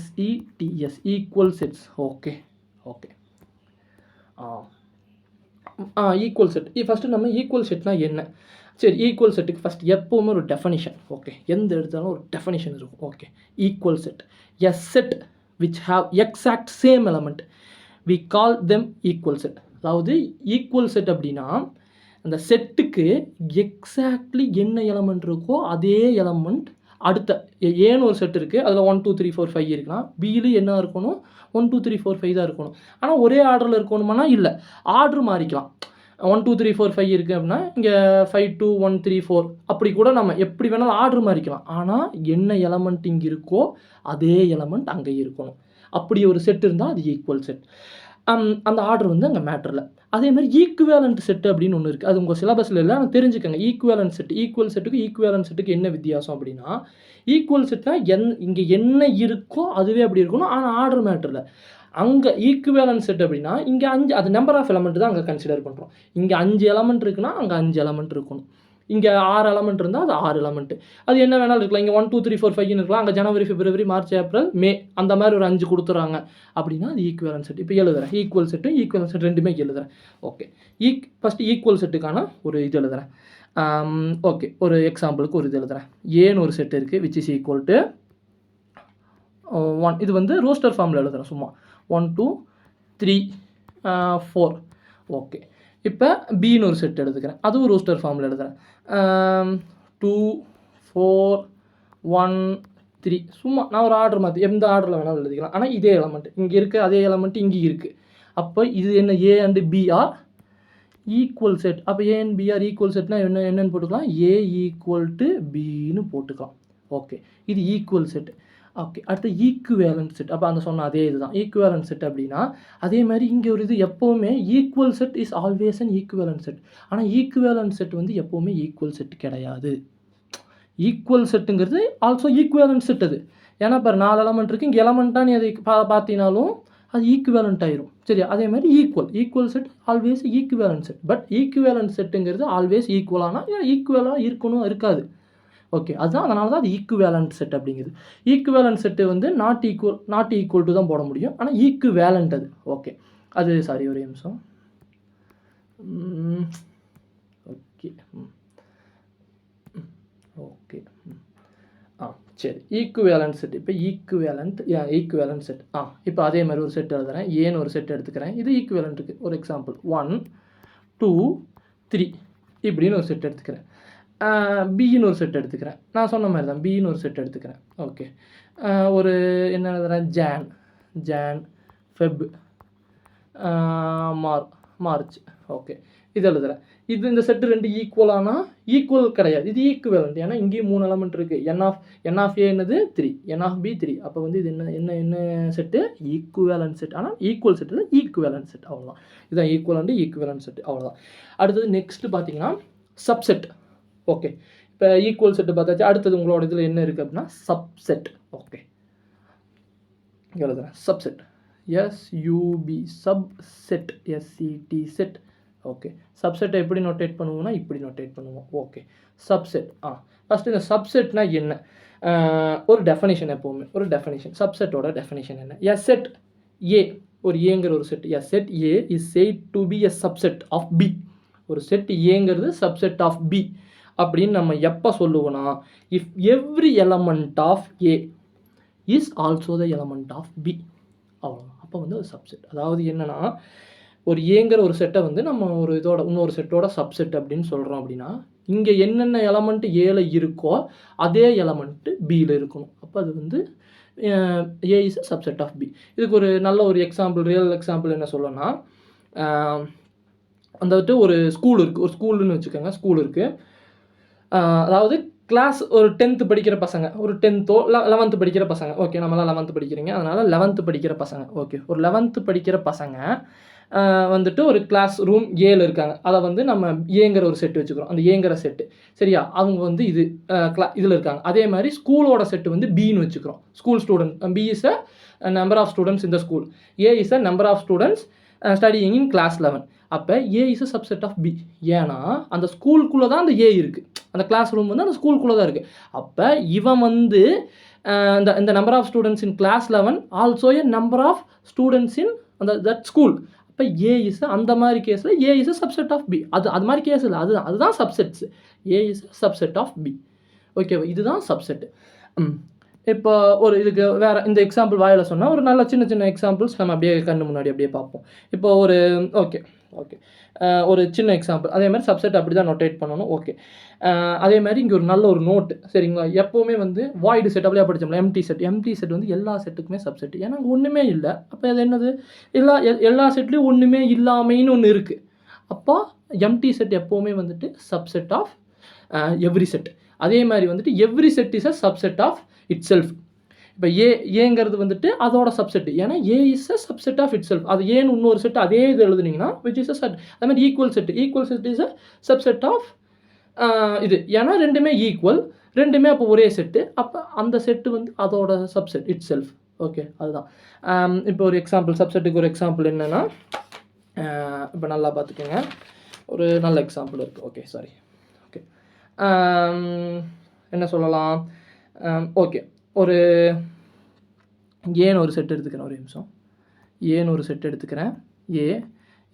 SETS, equal sets. Okay, equal set. First நம்ம ஈக்குவல் செட்னா என்ன? சரி, ஈக்குவல் செட்டுக்கு ஃபஸ்ட் எப்போவுமே ஒரு டெஃபனிஷன். ஓகே, எந்த எடுத்தாலும் ஒரு டெஃபனிஷன் இருக்கும். Okay, equal set a set which have exact same element we call them equal set. அதாவது ஈக்குவல் செட் அப்படின்னா அந்த செட்டுக்கு எக்ஸாக்ட்லி என்ன எலமெண்ட் இருக்கோ அதே எலமெண்ட் அடுத்த ஏன்னு ஒரு செட் இருக்குது, அதில் 1 2 3 4 5 இருக்குன்னா பியில் என்ன இருக்கணும்? 1 2 3 4 5 தான் இருக்கணும். ஆனால் ஒரே ஆர்டரில் இருக்கணுமானா இல்லை, ஆர்டர் மாறிக்கலாம். 1 2 3 4 5 இருக்குது அப்படின்னா இங்கே 5 2 1 3 4 அப்படி கூட நம்ம எப்படி வேணாலும் ஆர்டர் மாறிக்கலாம். ஆனால் என்ன எலமெண்ட் இங்கே இருக்கோ அதே எலமெண்ட் அங்கே இருக்கணும். அப்படி ஒரு செட் இருந்தால் அது ஈக்குவல் செட். அந்த ஆர்டர் வந்து அங்கே மேட்டரில். அதே மாதிரி ஈக்குவேலண்ட் செட்டு அப்படின்னு ஒன்று இருக்குது. அது உங்கள் சிலபஸில் இல்லை, ஆனால் தெரிஞ்சுக்கங்க. ஈக்குவேலண்ட் செட், ஈக்குவல் செட்டுக்கு ஈக்குவேலண்ட் செட்டுக்கு என்ன வித்தியாசம் அப்படின்னா, ஈக்குவல் செட்னா இங்கே என்ன இருக்கோ அதுவே அப்படி இருக்கணும், ஆனால் ஆர்டர் மேட்டரில். அங்கே ஈக்குவேலண்ட் செட் அப்படின்னா இங்கே 5, அது நம்பர் ஆஃப் எலமெண்ட் தான் அங்கே கன்சிடர் பண்ணுறோம். இங்கே 5 எலமெண்ட் இருக்குன்னா அங்கே 5 எலமெண்ட் இருக்கணும். இங்கே 6 எலமெண்ட் இருந்தால் அது 6 எலமெண்ட்டு. அது என்ன வேணாலும் இருக்கலாம். இங்கே 1 2 3 4 5 இருக்கலாம். அங்கே ஜனவரி பிப்ரவரி மார்ச் ஏப்ரல் மே அந்த மாதிரி ஒரு 5 கொடுத்துறாங்க அப்படின்னா அது ஈக்குவேலன்ட் செட். இப்போ எழுதுறேன், ஈக்குவல் செட்டும் ஈக்குவல் செட் ரெண்டுமே எழுதுறேன். ஓகே, ஃபஸ்ட்டு ஈக்குவல் செட்டுக்கான ஒரு இது எழுதுறேன். ஓகே, ஒரு எக்ஸாம்பிளுக்கு ஒரு இது எழுதுறேன். ஏன்னு ஒரு செட் இருக்குது விச் இஸ் ஈக்குவல் டு 1. இது வந்து ரோஸ்டர் ஃபார்மில் எழுதுறேன் சும்மா. 1 2 3 4. ஓகே, இப்போ பின்னு ஒரு செட் எடுத்துக்கிறேன், அதுவும் ரோஸ்டர் ஃபார்மில் எழுதுகிறேன். 2 4 1 3 சும்மா நான் ஒரு ஆர்டர் மாற்றி எந்த ஆர்டரில் வேணாலும் எழுதிக்கலாம். ஆனால் இதே எலமெண்ட் இங்கே இருக்குது, அதே எலமெண்ட் இங்கே இருக்குது. அப்போ இது என்ன? A and B are equal set. அப்போ A and B are equal செட்னா என்னென்னு போட்டுக்கலாம்? ஏ ஈக்குவல் டு பின்னு போட்டுக்கலாம். ஓகே, இது ஈக்குவல் செட். ஓகே, அடுத்து ஈக்குவேலண்ட் செட். அப்போ அந்த சொன்ன அதே இதுதான் ஈக்குவேலண்ட் செட் அப்படின்னா. அதே மாதிரி இங்கே ஒரு இது எப்போவுமே equal set is always an equivalent set. ஆனால் ஈக்குவேலண்ட் செட் வந்து எப்போவுமே ஈக்குவல் செட் கிடையாது. ஈக்குவல் செட்டுங்கிறது ஆல்சோ ஈக்குவேலண்ட் செட். அது ஏன்னா இப்போ 4 எலமெண்ட் இருக்குது, இங்கே எலமெண்ட்டாக நீ அதை பார்த்தீங்கனாலும் அது ஈக்குவேலண்ட் ஆயிரும். சரியா? அதே மாதிரி equal set always equivalent set. But equivalent செட்டுங்கிறது ஆல்வேஸ் ஈக்குவலானால் ஈக்குவலாக இருக்கணும், இருக்காது. ஓகே, அதுதான், அதனால தான் அது ஈக்குவேலண்ட் செட் அப்படிங்குது. ஈக்குவேலண்ட் செட்டு வந்து நாட் ஈக்குவல் டு தான் போட முடியும், ஆனால் ஈக்குவேலண்ட் அது. ஓகே, அது சாரி ஒரு நிமிஷம். ஓகே ஓகே சரி, ஈக்குவேலண்ட் செட். இப்போ ஈக்குவேலண்ட் செட். இப்போ அதே மாதிரி ஒரு செட் எழுதுறேன். ஏன்னு ஒரு செட் எடுத்துக்கிறேன். இது ஈக்குவேலண்ட்டுக்கு ஒரு எக்ஸாம்பிள் 1 2 3 இப்படின்னு ஒரு செட் எடுத்துக்கிறேன். பின்னு ஒரு செட் எடுத்துக்கிறேன். நான் சொன்ன மாதிரி தான் பின்னு ஒரு செட் எடுத்துக்கிறேன். ஓகே, ஒரு என்ன எழுதுறேன்? Jan Feb March. ஓகே, இது எழுதுறேன். இந்த செட்டு 2 ஈக்குவலானால் ஈக்குவல் கிடையாது, இது ஈக்குவேலண்ட். ஏன்னா இங்கேயும் 3 எலமெண்ட் இருக்குது. என் ஆஃப் ஏ என்னது 3, என் ஆஃப் பி 3. அப்போ வந்து இது என்ன செட்டு? Equivalent set. ஆனால் ஈக்குவல் செட் இல்லை, ஈக்குவேலண்ட் செட். அவ்வளோதான். இதுதான் ஈக்குவேலண்ட் செட். அவ்வளோதான். அடுத்தது நெக்ஸ்ட்டு பார்த்தீங்கன்னா சப்செட். ஓகே, இப்போ ஈக்குவல் செட்டு பார்த்தாச்சு. அடுத்தது உங்களோட இதில் என்ன இருக்குது அப்படின்னா சப்செட். ஓகே, எழுதுறேன் subset. SUB subset, SCD set. Okay, சப்செட்டை எப்படி நோட்டேட் பண்ணுவோம்னா இப்படி நோட்டேட் பண்ணுவோம். Okay, subset. ஃபஸ்ட்டு இந்த சப்செட்னா என்ன? ஒரு டெஃபனிஷன், எப்போவுமே ஒரு டெஃபனிஷன். சப்செட்டோட டெஃபனிஷன் என்ன? எ செட் ஏ, ஒரு ஏங்கிற ஒரு set. A set A is said to be a subset of B. ஒரு செட் ஏங்கிறது சப்செட் ஆஃப் பி அப்படின்னு நம்ம எப்போ சொல்லுவோம்னா, if every element of A is also the element of B. அவ்வளோதான். அப்போ வந்து ஒரு சப்செட். அதாவது என்னென்னா, ஒரு ஏங்கிற ஒரு செட்டை வந்து நம்ம ஒரு இதோட இன்னொரு செட்டோட சப்செட் அப்படின்னு சொல்கிறோம் அப்படின்னா, இங்கே என்னென்ன எலமெண்ட் ஏல இருக்கோ அதே எலமெண்ட்டு பியில் இருக்கணும். அப்போ அது வந்து A is a subset of B. இதுக்கு ஒரு நல்ல ஒரு எக்ஸாம்பிள், ரியல் எக்ஸாம்பிள் என்ன சொல்லணும்னா, வந்துட்டு ஒரு ஸ்கூல் இருக்குது. ஒரு ஸ்கூலுன்னு வச்சுக்கோங்க. ஸ்கூல் இருக்குது. அதாவது கிளாஸ் ஒரு 10th படிக்கிற பசங்க, ஒரு 10th 11th படிக்கிற பசங்க. ஓகே, நம்மளாம் 11th படிக்கிறீங்க, அதனால் 11th படிக்கிற பசங்க. ஓகே, ஒரு 11th படிக்கிற பசங்க வந்துட்டு ஒரு கிளாஸ் ரூம் ஏல இருக்காங்க. அதை வந்து நம்ம ஏங்கிற ஒரு செட்டு வச்சுக்கிறோம். அந்த ஏங்கிற செட்டு சரியா? அவங்க வந்து இது இதில் இருக்காங்க. அதே மாதிரி ஸ்கூலோட செட்டு வந்து பின்னு வச்சுக்கிறோம். School student. B is a number of students இந்த school. A is a number of students studying in class 11. அப்போ A is a subset of B. ஏன்னா அந்த ஸ்கூலுக்குள்ளே தான் அந்த ஏ இருக்குது. அந்த கிளாஸ் ரூம் வந்து அந்த ஸ்கூலுக்குள்ளே தான் இருக்குது. அப்போ இவன் வந்து இந்த number of students in class 11 also a number of students in அந்த தட் ஸ்கூல். அப்போ ஏ இஸ் அந்த மாதிரி கேஸில் A is subset of B. அது மாதிரி கேஸ் இல்லை, அதுதான் subsets. A is subset of B. ஓகேவா, இதுதான் சப்செட். இப்போ ஒரு இதுக்கு வேறு இந்த எக்ஸாம்பிள் வாயில் சொன்னால் ஒரு நல்ல சின்ன சின்ன எக்ஸாம்பிள்ஸ் நம்ம அப்படியே கண்ணு முன்னாடி அப்படியே பார்ப்போம். இப்போ ஒரு ஓகே ஒரு சின்ன எக்ஸாம்பிள் அதே மாதிரி சப்செட் அப்படி தான் நோட்டேட் பண்ணணும். ஓகே, அதே மாதிரி இங்கே ஒரு நல்ல ஒரு நோட்டு சரிங்களா. எப்போவுமே வந்து வாய்டு செட் அப்படியே படித்தோம்ல, எம்டி செட் வந்து எல்லா செட்டுக்குமே சப்செட். ஏன்னா ஒன்றுமே இல்லை, அப்போ அது என்னது, எல்லா செட்லேயும் ஒன்றுமே இல்லாமைன்னு ஒன்று இருக்குது. அப்போ எம்டி செட் எப்போவுமே வந்துட்டு சப்செட் ஆஃப் எவ்ரி செட். அதே மாதிரி வந்துட்டு every set is a subset of itself. இப்போ ஏங்கிறது வந்துட்டு அதோட சப்செட். ஏன்னா A is a subset of itself. அது ஏன்னு இன்னொரு செட் அதே இது எழுதுனீங்கன்னா விச் இஸ் அ செட். அதே மாதிரி equal set is a subset of இது. ஏன்னா ரெண்டுமே ஈக்குவல், ரெண்டுமே அப்போ ஒரே செட்டு. அப்போ அந்த செட்டு வந்து அதோட சப்செட் இட் செல்ஃப். ஓகே, அதுதான். இப்போ ஒரு எக்ஸாம்பிள், சப்செட்டுக்கு ஒரு எக்ஸாம்பிள் என்னென்னா, இப்போ நல்லா பார்த்துக்கோங்க, ஒரு நல்ல எக்ஸாம்பிள் இருக்குது. ஓகே சாரி, ஓகே என்ன சொல்லலாம், ஓகே ஒரு ஏன்னு ஒரு செட் எடுத்துக்கிறேன், ஒரு நிமிஷம். ஏன்னு ஒரு செட் எடுத்துக்கிறேன்.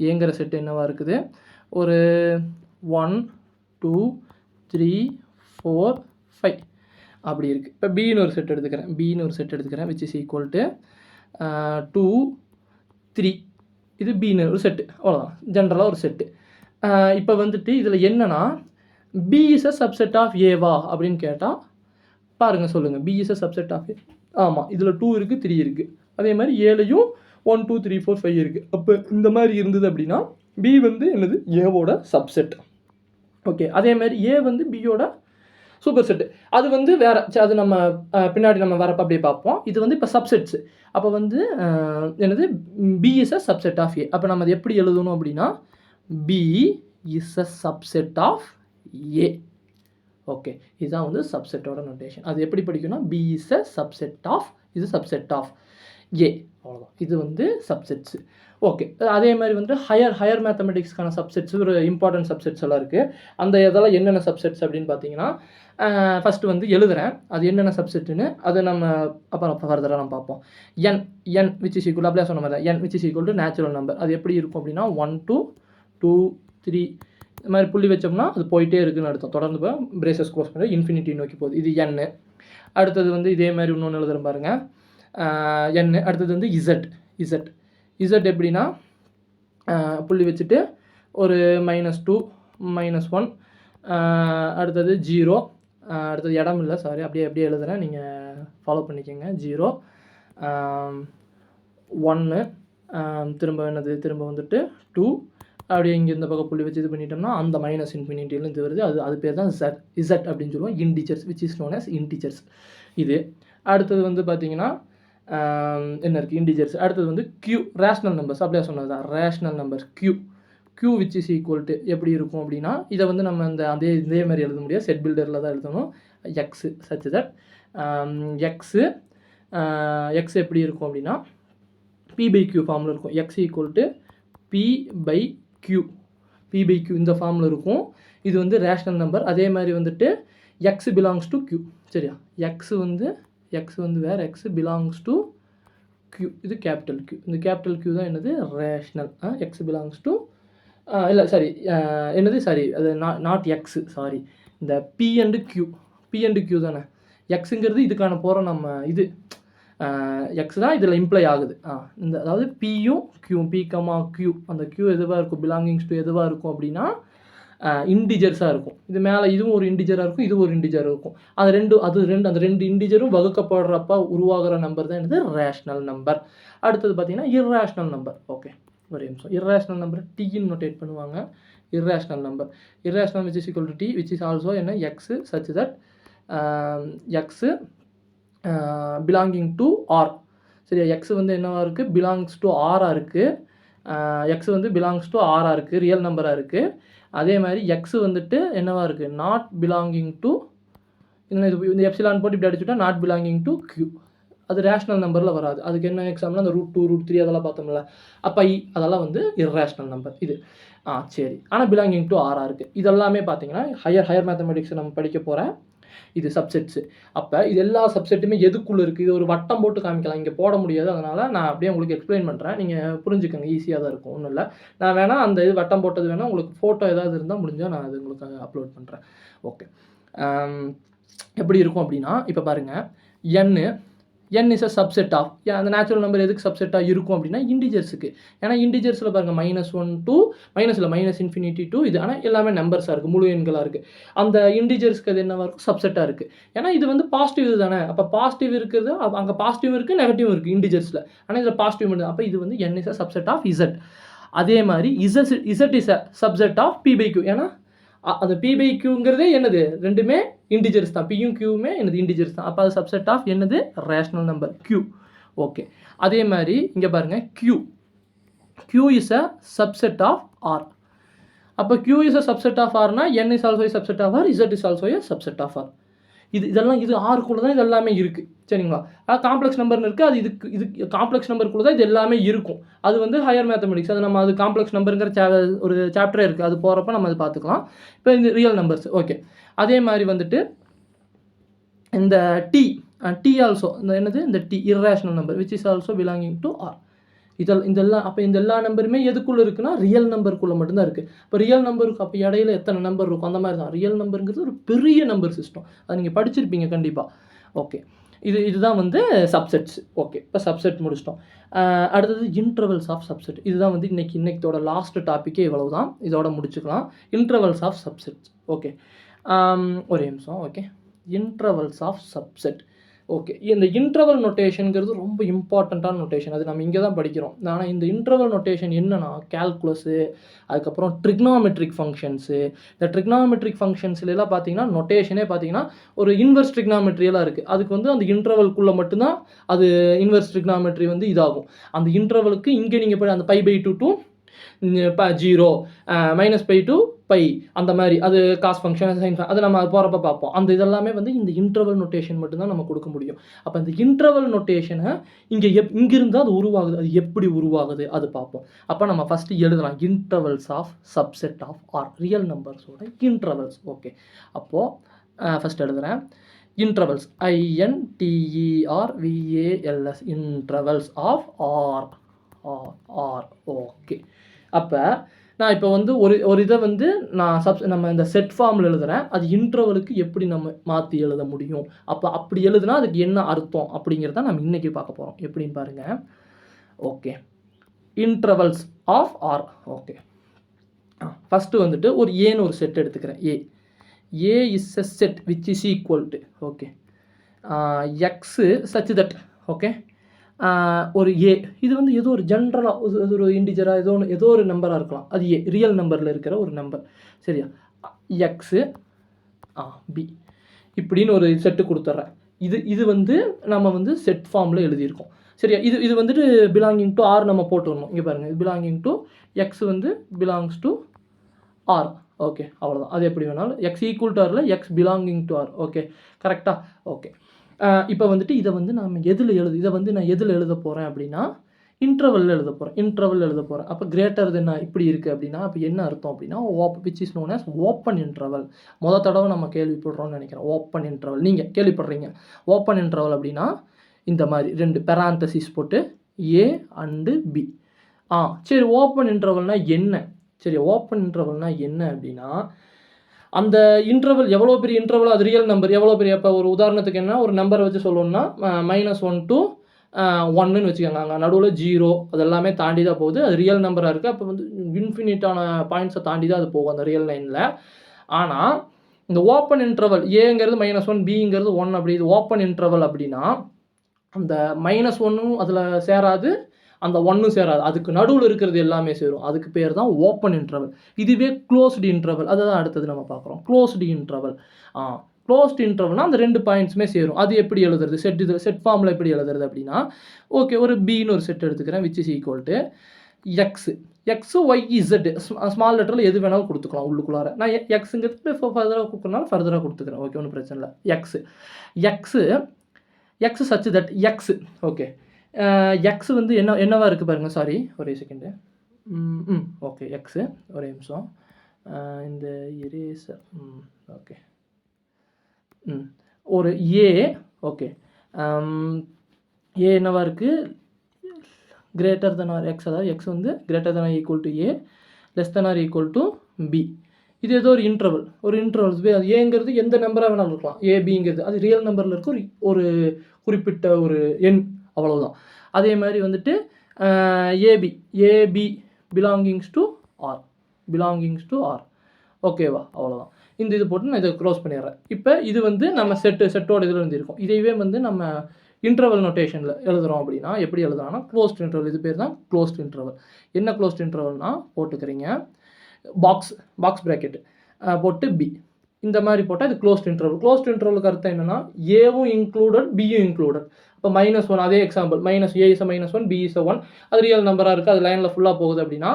ஏங்கிற செட் என்னவா இருக்குது, ஒரு 1 2 3 4 5 அப்படி இருக்குது. இப்போ பின்னு ஒரு செட் எடுத்துக்கிறேன் விச் இஸ் ஈக்குவல் டு 2 3. இது பின்னு ஒரு செட்டு, அவ்வளோதான், ஜென்ரலாக ஒரு செட்டு. இப்போ வந்துட்டு இதில் என்னென்னா B is a subset of ஏவா அப்படின்னு கேட்டால் பாருங்கள், சொல்லுங்கள். B is a subset of A. ஆமாம், இதில் 2 இருக்குது, 3 இருக்குது. அதே மாதிரி ஏலையும் 1 2 3 4 5 இருக்குது. அப்போ இந்த மாதிரி இருந்தது அப்படின்னா பி வந்து என்னது, ஏவோட சப்செட். ஓகே, அதே மாதிரி ஏ வந்து பியோட சூப்பர் செட்டு. அது வந்து வேறு, அது நம்ம பின்னாடி நம்ம வரப்போ அப்படியே பார்ப்போம். இது வந்து இப்போ சப்செட்ஸு. அப்போ வந்து என்னது, B is a subset of A. அப்போ நம்ம அது எப்படி எழுதணும் அப்படின்னா B is a subset of A. Okay, இதுதான் வந்து சப்செட்டோட நோட்டேஷன். அது எப்படி படிக்கணும், B is a subset of, இது சப்செட் ஆஃப் ஏ, அவ்வளோதான். இது வந்து சப்செட்ஸு. ஓகே, அதே மாதிரி வந்து ஹையர் மேத்தமெட்டிக்ஸ்க்கான சப்செட்ஸ், ஒரு இம்பார்ட்டன்ட் சப்செட்ஸ் எல்லாம் இருக்குது. அந்த இதெல்லாம் என்னென்ன சப்செட்ஸ் அப்படின்னு பார்த்தீங்கன்னா, ஃபஸ்ட்டு வந்து எழுதுகிறேன் அது என்னென்ன சப்செட்டுன்னு. அதை நம்ம அப்புறம் ஃபர்தராக நம்ம பார்ப்போம். என் விச் இஸ் ஈக்குவல், அப்படியே சொன்ன மாதிரி தான், N which is equal to natural number. அது எப்படி இருக்கும் அப்படின்னா 1 2 2 3 இது மாதிரி புள்ளி வச்சோம்னா அது போயிட்டே இருக்குதுன்னு அர்த்தம். தொடர்ந்து போய் பிரேசஸ் க்ளோஸ் பண்ணி இன்ஃபினிட்டி நோக்கி போகுது. இது என். அடுத்தது வந்து இதே மாதிரி இன்னொன்று எழுதுகிறேன் பாருங்கள், என். அடுத்தது வந்து இசட் எப்படின்னா புள்ளி வச்சுட்டு ஒரு -2 -1, அடுத்தது 0, அடுத்தது இடம் இல்லை சாரி, அப்படியே எழுதுகிறேன், நீங்கள் ஃபாலோ பண்ணிக்கோங்க. 0 1 திரும்ப வந்துட்டு 2, அப்படியே இங்கே இந்த பக்கம் புள்ளி வச்சு இது பண்ணிட்டோம்னா அந்த மைனஸ் இன்ஃபினிட்டியில் இது வருது. அது பேர் தான் இசட் அப்படின்னு சொல்லுவோம். Integers which is known as integers. இது அடுத்தது வந்து பார்த்தீங்கன்னா என்ன இருக்குது, இன்டிஜர்ஸ். அடுத்தது வந்து கியூ, ரேஷ்னல் நம்பர்ஸ். அப்படியே சொன்னது தான் rational numbers. Q which is equal to எப்படி இருக்கும் அப்படின்னா, இதை வந்து நம்ம இதே மாதிரி எழுத முடியாது, செட் பில்டரில் தான் எழுதணும். எக்ஸு சச் தட் எக்ஸ் எப்படி இருக்கும் அப்படின்னா P/Q ஃபார்மில் இருக்கும். எக்ஸ் ஈக்குவல் டு P/Q இந்த ஃபார்மில் இருக்கும். இது வந்து ரேஷ்னல் நம்பர். அதே மாதிரி வந்துட்டு எக்ஸ் பிலாங்ஸ் டு Q, சரியா. எக்ஸ் வந்து வேறு, எக்ஸ் பிலாங்ஸ் டு Q, இது கேபிட்டல் Q. இந்த கேபிட்டல் Q தான் என்னது, ரேஷ்னல். எக்ஸ் பிலாங்ஸ் டு இல்லை சாரி என்னது, சாரி அது நாட் எக்ஸு, சாரி, இந்த P அண்ட் Q தானே. எக்ஸுங்கிறது இதுக்கான போகிற நம்ம இது எக்ஸ் தான் இதில் இம்ப்ளை ஆகுது. இந்த அதாவது பியும் Q, P, Q, அந்த Q எதுவாக இருக்கும், பிலாங்கிங்ஸ் டு எதுவாக இருக்கும் அப்படின்னா இன்டிஜர்ஸாக இருக்கும். இது மேலே இதுவும் ஒரு இன்டிஜராக இருக்கும், இது ஒரு இன்டிஜர் இருக்கும். அந்த ரெண்டு இன்டிஜரும் வகுக்கப்படுறப்ப உருவாகிற நம்பர் தான் என்னது, ரேஷ்னல் நம்பர். அடுத்தது பார்த்தீங்கன்னா இர்ரேஷ்னல் நம்பர். ஓகே, ஒரு நிமிஷம். இர்ரேஷ்னல் நம்பர் டின்னு நோட்டேட் பண்ணுவாங்க. Irrational number which is equal to T which is also என்ன, X such that X belonging to R. சரியா, எக்ஸ் வந்து என்னவாக இருக்குது, பிலாங்ஸ் டு ஆராக இருக்குது. எக்ஸ் வந்து பிலாங்ஸ் டு ஆராக இருக்குது, ரியல் நம்பராக இருக்குது. அதே மாதிரி எக்ஸ் வந்துட்டு என்னவாக இருக்குது, நாட் பிலாங்கிங் டு, இந்த எப்சிலான் போட்டு இப்படி அடிச்சுட்டா நாட் பிலாங்கிங் டு Q. அது ரேஷ்னல் நம்பரில் வராது. அதுக்கு என்ன எக்ஸாம்பிள், அந்த √2 √3 அதெல்லாம் பார்த்தோம்ல, அப்போ அதெல்லாம் வந்து இர்ரேஷ்னல் நம்பர். இது சரி, ஆனால் பிலாங்கிங் டு ஆராக இருக்குது. இதெல்லாமே பார்த்தீங்கன்னா ஹையர் மேத்தமெட்டிக்ஸ் நம்ம படிக்க போகிற இது சப்செட்ஸு. அப்போ இது எல்லா சப்செட்டுமே எதுக்குள்ளே இருக்குது, இது ஒரு வட்டம் போட்டு காமிக்கலாம், இங்கே போட முடியாது. அதனால் நான் அப்படியே உங்களுக்கு எக்ஸ்பிளைன் பண்ணுறேன், நீங்கள் புரிஞ்சுக்கோங்க, ஈஸியாக தான் இருக்கும், ஒன்றும் இல்லை. நான் வேணால் அந்த இது வட்டம் போட்டது வேணால் உங்களுக்கு ஃபோட்டோ ஏதாவது இருந்தால் முடிஞ்சால் நான் அது உங்களுக்கு அப்லோட் பண்ணுறேன். ஓகே, எப்படி இருக்கும் அப்படின்னா, இப்போ பாருங்கள், n is a subset of, அந்த நேச்சுரல் நம்பர் எதுக்கு சப்செட்டாக இருக்கும் அப்படின்னா இன்டிஜர்ஸுக்கு. ஏன்னா இன்டிஜர்ஸில் பாருங்கள் -1 to -∞ to இது, ஆனால் எல்லாமே நம்பர்ஸாக இருக்குது, முழு எண்களாக இருக்குது. அந்த இன்டிஜர்ஸ்க்கு அது என்னவாக இருக்கும், சப்செட்டாக இருக்குது. ஏன்னா இது வந்து பாசிட்டிவ் இது தானே, அப்போ பாசிட்டிவ் இருக்கிறது, அங்கே பாசிட்டிவ் இருக்குது, நெகட்டிவ் இருக்குது இன்டிஜர்ஸில், ஆனால் இதில் பாசிட்டிவ் மட்டும். அப்போ இது வந்து n is a subset of z. அதே மாதிரி z is a subset of p/q. ஏன்னா அந்த p/qங்கிறதே என்னது, ரெண்டுமே இன்டிஜர்ஸ் தான், பியும் கியூவுமே என்னது இன்டிஜர்ஸ் தான். அப்போ அது சப்செட் ஆஃப் என்னது, ரேஷனல் நம்பர் q. ஓகே, அதே மாதிரி இங்கே பாருங்கள், q is a subset of r. அப்போ q is a subset of rனா n is also subset of r, z is also subset of r. இதெல்லாம் இது ஆறுக்குள்ளே தான் இது எல்லாமே இருக்குது, சரிங்களா? காம்ப்ளெக்ஸ் நம்பர்னு இருக்குது, அது இது காம்ப்ளெக்ஸ் நம்பருக்குள்ளே தான் இது எல்லாமே இருக்கும். அது வந்து ஹையர் மேத்தமெட்டிக்ஸ், அது நம்ம அது காம்ப்ளெக்ஸ் நம்பருங்கிற ஒரு சாப்டரே இருக்குது, அது போகிறப்ப நம்ம அது பார்த்துக்கலாம். இப்போ இந்த ரியல் நம்பர்ஸ். ஓகே, அதே மாதிரி வந்துட்டு இந்த டி ஆல்சோ, இந்த என்னது, இந்த the irrational number which is also belonging to R. இதெல்லாம் அப்போ இந்த எல்லா நம்பருமே எதுக்குள்ளே இருக்குன்னா ரியல் நம்பருக்குள்ளே மட்டும்தான் இருக்குது. இப்போ ரியல் நம்பருக்கு அப்போ இடையில எத்தனை நம்பர் இருக்கும், அந்த மாதிரி தான். ரியல் நம்பருங்கிறது ஒரு பெரிய நம்பர் சிஸ்டம், அது நீங்கள் படிச்சிருப்பீங்க கண்டிப்பாக. ஓகே, இதுதான் வந்து சப்செட்ஸ். ஓகே, இப்போ சப்செட் முடிச்சிட்டோம். அடுத்தது இன்டர்வல்ஸ் ஆஃப் சப்செட். இதுதான் வந்து இன்னைக்கோட லாஸ்ட் டாப்பிக்கே, இவ்வளவு தான், இதோட முடிச்சுக்கலாம். Intervals of subsets. ஓகே, ஒரே நிமிஷம். Okay, intervals of subset. Okay, இந்த இன்டர்வல் நொட்டேஷனுங்கிறது ரொம்ப இம்பார்ட்டண்ட்டான நொட்டேஷன், அது நம்ம இங்கே தான் படிக்கிறோம். ஆனால் இந்த இன்டர்வல் நொட்டேஷன் என்னென்னா கேல்குலஸு, அதுக்கப்புறம் ட்ரிக்னாமெட்ரிக் ஃபங்க்ஷன்ஸு. இந்த ட்ரிக்னாமெட்ரிக் ஃபங்க்ஷன்ஸ்லாம் பார்த்தீங்கன்னா நொட்டேஷனே பார்த்தீங்கன்னா ஒரு இன்வெர்ஸ் ட்ரிக்னாமெட்ரியெல்லாம் இருக்குது. அதுக்கு வந்து அந்த இன்டர்வல்குள்ளே மட்டும்தான் அது இன்வெர்ஸ் ட்ரிக்னாமெட்ரி வந்து இதாகும். அந்த இன்டர்வலுக்கு இங்கே நீங்கள் போய் அந்த π/2 to 0 -π to π அந்த மாதிரி, அது காஸ் ஃபங்க்ஷன், சைன் ஃபங்க்ஷன், அது நம்ம போகிறப்ப பார்ப்போம். அந்த இதெல்லாமே வந்து இந்த இன்டர்வல் நொட்டேஷன் மட்டும்தான் நம்ம கொடுக்க முடியும். அப்போ இந்த இன்டர்வல் நொட்டேஷனை இங்கிருந்து அது உருவாகுது, அது எப்படி உருவாகுது அது பார்ப்போம். அப்போ நம்ம ஃபஸ்ட்டு எழுதலாம் intervals of subset of R, real நம்பர்ஸோட இன்டர்வல்ஸ். ஓகே, அப்போது ஃபஸ்ட் எழுதுகிறேன், intervals INTERVALS, intervals of R. Okay, அப்போ நான் இப்போ வந்து ஒரு இதை வந்து நம்ம இந்த செட் ஃபார்மில் எழுதுகிறேன், அது இன்டர்வலுக்கு எப்படி நம்ம மாற்றி எழுத முடியும், அப்போ அப்படி எழுதுனா அதுக்கு என்ன அர்த்தம் அப்படிங்கிறத நம்ம இன்றைக்கி பார்க்க போகிறோம். எப்படின்னு பாருங்கள். Okay, intervals of R. Okay, first வந்துட்டு ஒரு ஏன்னு ஒரு செட் எடுத்துக்கிறேன். A is a set which is equal to, okay, x such that, okay, ஒரு ஏ, இது வந்து ஏதோ ஒரு ஜென்ரலாக ஒரு இன்டிஜராக ஏதோ ஒரு நம்பராக இருக்கலாம், அது ஏ ரியல் நம்பரில் இருக்கிற ஒரு நம்பர், சரியா? எக்ஸு பி இப்படின்னு ஒரு செட்டு கொடுத்துட்றேன். இது வந்து நம்ம வந்து செட் ஃபார்மில் எழுதியிருக்கோம், சரியா? இது வந்துட்டு பிலாங்கிங் டு ஆர் நம்ம போட்டுடணும். இங்கே பாருங்கள், இது பிலாங்கிங் டு எக்ஸ் வந்து பிலாங்ஸ் டு ஆர். ஓகே, அவ்வளோதான். அது எப்படி வேணாலும், எக்ஸ் ஈக்குவல் டு ஆரில் x belonging to R. Okay, கரெக்டாக? ஓகே, இப்போ வந்துட்டு இதை வந்து நம்ம இதை வந்து நான் எதில் எழுத போகிறேன் அப்படின்னா இன்டர்வல் எழுத போகிறேன். அப்போ கிரேட்டர் தென் இப்படி இருக்குது அப்படின்னா அப்போ என்ன அர்த்தம் அப்படின்னா which is known as open interval. தடவை நம்ம கேள்விப்படுறோம்னு நினைக்கிறேன், ஓப்பன் இன்டர்வல். நீங்கள் கேள்விப்படுறீங்க ஓப்பன் இன்டர்வல் அப்படின்னா இந்த மாதிரி 2 பெராந்தசிஸ் போட்டு A and B. சரி, ஓப்பன் இன்டர்வல்னால் என்ன? சரி, ஓப்பன் இன்டர்வல்னால் என்ன அப்படின்னா அந்த இன்டர்வல் எவ்வளோ பெரிய இன்டர்வல், அது ரியல் நம்பர் எவ்வளோ பெரிய. இப்போ ஒரு உதாரணத்துக்கு என்ன, ஒரு நம்பரை வச்சு சொல்லணும்னா -1 to 1ன்னு வச்சுக்கோங்க, அங்கே நடுவில் 0 அதெல்லாமே தாண்டி தான் போகுது, அது ரியல் நம்பராக இருக்குது. அப்போ வந்து இன்ஃபினிட்டான பாயிண்ட்ஸை தாண்டி தான் அது போகும் அந்த ரியல் லைனில். ஆனால் இந்த ஓப்பன் இன்டர்வல் ஏங்கிறது -1, பிங்கிறது 1, அப்படி இது ஓப்பன் இன்டர்வல் அப்படின்னா அந்த -1ம் அதில் சேராது, அந்த 1ம் சேராது, அதுக்கு நடுவில் இருக்கிறது எல்லாமே சேரும். அதுக்கு பேர் தான் ஓப்பன் இன்டர்வல். இதுவே க்ளோஸ்டு இன்டர்வல், அதை தான் அடுத்தது நம்ம பார்க்குறோம். Closed interval. க்ளோஸ்டு இன்டர்வல்னால் அந்த 2 பாயிண்ட்ஸுமே சேரும். அது எப்படி எழுதுறது, செட் ஃபார்மில் எப்படி எழுதுறது அப்படின்னா, ஓகே, ஒரு பின்னு ஒரு செட் எடுத்துக்கிறேன் which is equal to X Y Z, small லெட்டரில் எது வேணாலும் கொடுத்துக்கலாம் உள்ளுக்குள்ளார. நான் எக்ஸுங்கிறது ஃபர்தராக கொடுக்கறனால ஃபர்தராக கொடுத்துக்கிறேன். ஓகே, ஒன்றும் பிரச்சனை இல்லை. X such that X. Okay, X வந்து என்னவா இருக்குது பாருங்கள். சாரி, ஒரே செகண்டு. ஓகே, எக்ஸு ஒரே நிமிஷம், இந்த இரேசர். ஓகே, ஒரு ஏ ஓகே ஏ என்னவா இருக்குது greater than or x அதாவது x வந்து greater than or equal to a less than or equal to b இது ஏதோ ஒரு இன்டர்வல் அது ஏங்கிறது எந்த நம்பராக வேணாலும் இருக்கலாம் ஏபிங்கிறது அது ரியல் நம்பரில் இருக்க ஒரு குறிப்பிட்ட ஒரு எண் அவ்வளவுதான். அதே மாதிரி வந்துட்டு ஏபி பிலாங்கிங்ஸ் டு ஆர் ஓகேவா அவ்வளோதான். இந்த இது போட்டு நான் இதை க்ளோஸ் பண்ணிடுறேன். இப்போ இது வந்து நம்ம செட்டோட இதில் வந்து இருக்கும். இதைவே வந்து நம்ம இன்டர்வல் நோட்டேஷனில் எழுதுகிறோம் அப்படின்னா எப்படி எழுதுறாங்கன்னா க்ளோஸ்ட் இன்டர்வல், இது பேர் தான் க்ளோஸ்ட் இன்டர்வல். என்ன க்ளோஸ்ட் இன்டர்வல்னால் போட்டுக்கிறீங்க பாக்ஸ் ப்ராக்கெட்டு போட்டு பி இந்த மாதிரி போட்டால் இது க்ளோஸ்ட் இன்டர்வலுக்கு அர்த்தம் என்னென்னா ஏவும் இன்க்ளூடட் பியும் இன்க்ளூடட். இப்போ -1 அதே example -a is a -1 b is a 1 அது ரியல் நம்பராக இருக்குது, அது லைனில் ஃபுல்லாக போகுது அப்படின்னா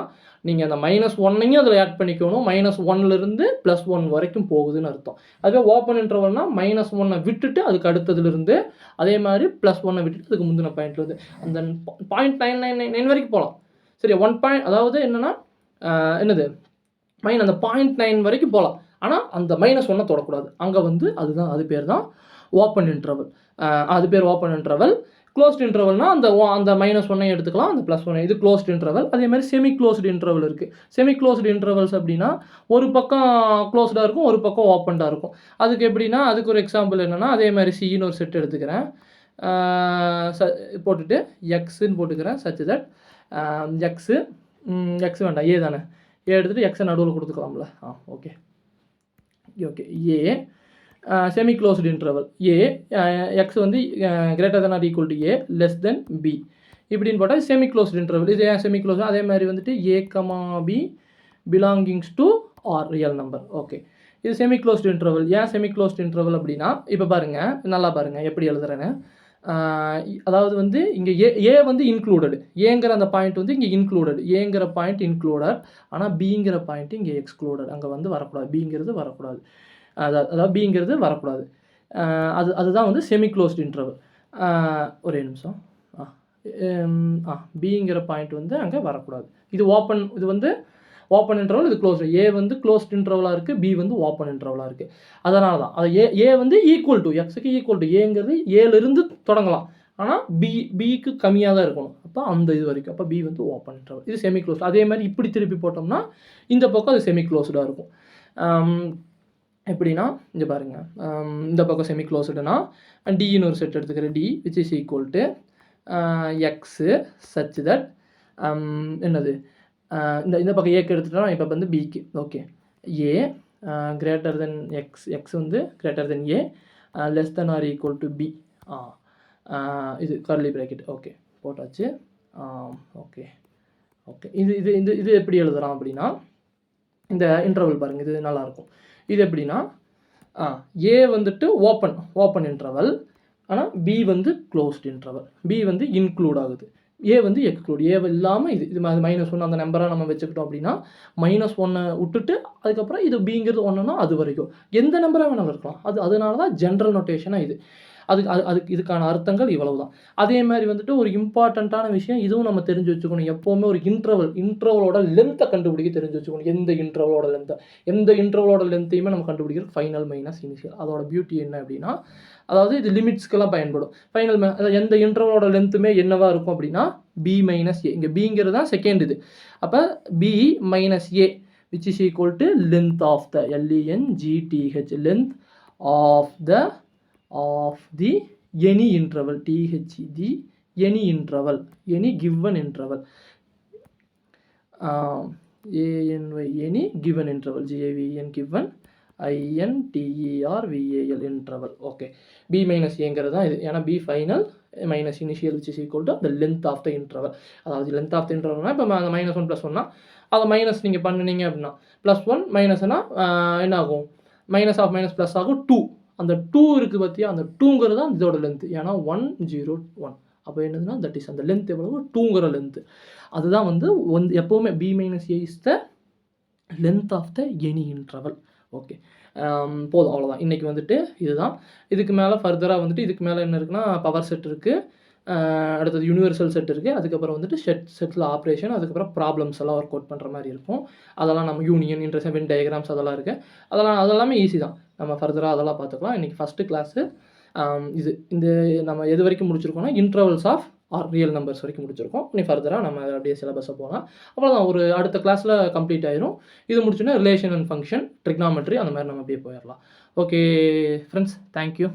நீங்கள் அந்த -1ஐயும் அதில் ஆட் பண்ணிக்கணும். -1லேருந்து +1 வரைக்கும் போகுதுன்னு அர்த்தம். அதுவே ஓப்பன் இன்டர்வல்னால் -1 விட்டுட்டு அதுக்கு அடுத்ததுலேருந்து அதே மாதிரி +1 விட்டுட்டு அதுக்கு முந்தின பாயிண்ட்லேருந்து அந்த 0.999 வரைக்கும் போகலாம். சரி 1 பாயிண்ட் அதாவது என்னென்னா என்னது அந்த 0.9 வரைக்கும் போகலாம். ஆனால் அந்த -1 தொடக்கூடாது. அங்கே வந்து அது பேர் தான் ஓப்பன் இன்டர்வல். அது பேர் ஓப்பன் இன்டர்வல். க்ளோஸ்ட் இன்டர்வல்னால் அந்த -1 எடுத்துக்கலாம், அந்த +1 இது க்ளோஸ்ட் இன்டர்வல். அதே மாதிரி செமி க்ளோஸ்டு இன்டர்வல் இருக்குது. செமி க்ளோஸ்டு இன்டர்வல்ஸ் அப்படின்னா ஒரு பக்கம் க்ளோஸ்டாக இருக்கும், ஒரு பக்கம் ஓப்பன்டாக இருக்கும். அதுக்கு எப்படின்னா அதுக்கு ஒரு எக்ஸாம்பிள் என்னென்னா அதே மாதிரி சின்னு ஒரு செட் எடுத்துக்கிறேன், போட்டுட்டு எக்ஸுன்னு போட்டுக்கிறேன் சச் தட் எக்ஸ் வேண்டாம் ஏ தானே, ஏ எடுத்துகிட்டு எக்ஸை நடுவில் கொடுத்துக்கலாம்ல. Okay A semi closed interval A X வந்து greater than or equal to a less than b இப்படின்னு போட்டால் செமி க்ளோஸ்டு இன்டர்வல். இது ஏன் செமி க்ளோஸ்? அதே மாதிரி வந்துட்டு a, b belongings to R real number. Okay இது செமி க்ளோஸ்டு இன்டர்வல். ஏன் செமி க்ளோஸ்டு இன்டர்வல் அப்படின்னா இப்போ பாருங்கள், நல்லா பாருங்கள் எப்படி எழுதுறேன்னு. அதாவது வந்து இங்கே ஏ வந்து இன்க்ளூடட், ஏங்கிற அந்த பாயிண்ட் வந்து இங்கே இன்க்ளூடட், ஏங்கிற பாயிண்ட் இன்க்ளூடட், ஆனால் பிங்கிற பாயிண்ட் இங்கே எக்ஸ்க்ளூடட். அங்கே வந்து வரக்கூடாது, பிங்கிறது வரக்கூடாது, அதாவது பிங்கிறது வரக்கூடாது. அதுதான் வந்து செமி க்ளோஸ்டு இன்டர்வல். ஒரே நிமிஷம், பிங்கிற பாயிண்ட் வந்து அங்கே வரக்கூடாது. இது வந்து ஓப்பன் இன்டர்வல், இது க்ளோஸ்டு. ஏ வந்து க்ளோஸ்ட் இன்டர்வலாக இருக்குது, பி வந்து ஓப்பன் இன்டர்வலாக இருக்குது. அதனால தான் அது ஏ வந்து ஈக்குவல் டு எக்ஸுக்கு ஈக்குவல் டு ஏங்கிறது ஏலேருந்து தொடங்கலாம், ஆனால் பிக்கு கம்மியாக தான் இருக்கணும். அப்போ அந்த இது வரைக்கும் அப்போ பி வந்து ஓப்பன் இன்டர்வல், இது செமி க்ளோஸ்டு. அதே மாதிரி இப்படி திருப்பி போட்டோம்னா இந்த பக்கம் அது செமி க்ளோஸ்டாக இருக்கும். எப்படின்னா இங்கே பாருங்கள், இந்த பக்கம் செமி க்ளோஸ்டுனா டின்னு ஒரு செட் எடுத்துக்கிறேன், D which is equal to x such that என்னது இந்த பக்கம் ஏக்கு எடுத்துட்டோம்னா இப்போ வந்து பிக்கு. Okay A greater than x வந்து greater than A less than or equal to B. இது கர்லி ப்ராக்கெட். ஓகே போட்டாச்சு. ஓகே இது எப்படி எழுதுகிறோம் அப்படின்னா இந்த இன்டர்வல் பாருங்கள், இது நல்லாயிருக்கும். இது எப்படின்னா ஏ வந்துட்டு ஓப்பன் இன்டர்வல், ஆனால் பி வந்து க்ளோஸ்ட் இன்டர்வல். பி வந்து இன்க்ளூட் ஆகுது, ஏ வந்து எக்ஸ்க்ளூட். ஏ இல்லாமல் இது -1 அந்த நம்பராக நம்ம வச்சுக்கிட்டோம் அப்படின்னா -1 விட்டுட்டு அதுக்கப்புறம் இது பிங்கிறது 1னா அது வரைக்கும் எந்த நம்பராக வேணாலும் இருக்கலாம். அதனால தான் ஜென்ரல் நோட்டேஷனாக இது. அதுக்கு இதுக்கான அர்த்தங்கள் இவ்வளவு தான். அதே மாதிரி வந்துட்டு ஒரு இம்பார்ட்டண்ட்டான விஷயம் இதுவும் நம்ம தெரிஞ்சு வச்சுக்கணும். எப்போவுமே ஒரு இன்டர்வலோட லென்த்தை கண்டுபிடிக்க தெரிஞ்சு வச்சுக்கணும். எந்த இன்டர்வலோட லென்த்தையுமே நம்ம கண்டுபிடிக்கிறது ஃபைனல் மைனஸ் இனிஷியல். அதோட பியூட்டி என்ன அப்படின்னா அதாவது இது லிமிட்ஸ்க்கெல்லாம் பயன்படும். அதாவது எந்த இன்டர்வலோட லென்த்துமே என்னவாக இருக்கும் அப்படின்னா b மைனஸ் ஏ. இங்கே பிங்கிறது தான் செகண்ட் இது. அப்போ b minus A which is equal to length of the LENGTH length of the any interval the any given interval any given interval GAVN given INTERVAL interval. Okay b minus ஏங்கிறது தான் இது. ஏன்னா b final minus initial which is equal to the length of the interval. அதாவது length of the இன்டர்வல்னா இப்போ அந்த -1 +1னா அதை minus நீங்கள் பண்ணினீங்க அப்படின்னா +1 மைனஸ்னா என்ன ஆகும், மைனஸ் ஆஃப் மைனஸ் ப்ளஸ் ஆகும் 2. அந்த 2 இருக்குது பார்த்தியா, அந்த 2ங்கிறது தான் இதோட லென்த்து. ஏன்னா 101 அப்போ என்னதுன்னா தட் இஸ் அந்த லென்த் எவ்வளவு 2ங்கிற லென்த்து. அதுதான் வந்து எப்போவுமே b minus A is the length of the any interval. Okay போதும், அவ்வளோதான். இன்றைக்கி வந்துட்டு இதுதான். இதுக்கு மேலே ஃபர்தராக வந்துட்டு இதுக்கு மேலே என்ன இருக்குன்னா பவர் செட் இருக்குது, அடுத்தது யுனிவர்சல் செட் இருக்குது. அதுக்கப்புறம் வந்துட்டு செட்டில் ஆப்ரேஷன், அதுக்கப்புறம் ப்ராப்ளம்ஸ் எல்லாம் ஒர்க் அவுட் பண்ணுற மாதிரி இருக்கும். அதெல்லாம் நம்ம யூனியன், இன்டர்செக்ஷன், வென் டயக்ராம்ஸ் அதெல்லாம் இருக்குது. அதெல்லாமே ஈஸி தான். நம்ம ஃபர்தராக அதெல்லாம் பார்த்துக்கலாம். இன்றைக்கி ஃபஸ்ட்டு கிளாஸு இந்த நம்ம எது வரைக்கும் முடிச்சிருக்கோம்னா intervals of R real numbers வரைக்கும் முடிச்சிருக்கோம். இனி ஃபர்தராக நம்ம அப்படியே சிலபஸை போகலாம். அவ்வளோதான், ஒரு அடுத்த கிளாஸில் கம்ப்ளீட் ஆயிரும். இது முடிச்சோன்னா ரிலேஷன் அண்ட் ஃபங்க்ஷன், ட்ரிக்னாமெட்ரி அந்த மாதிரி நம்ம அப்படியே போயிடலாம். Okay friends, thank you.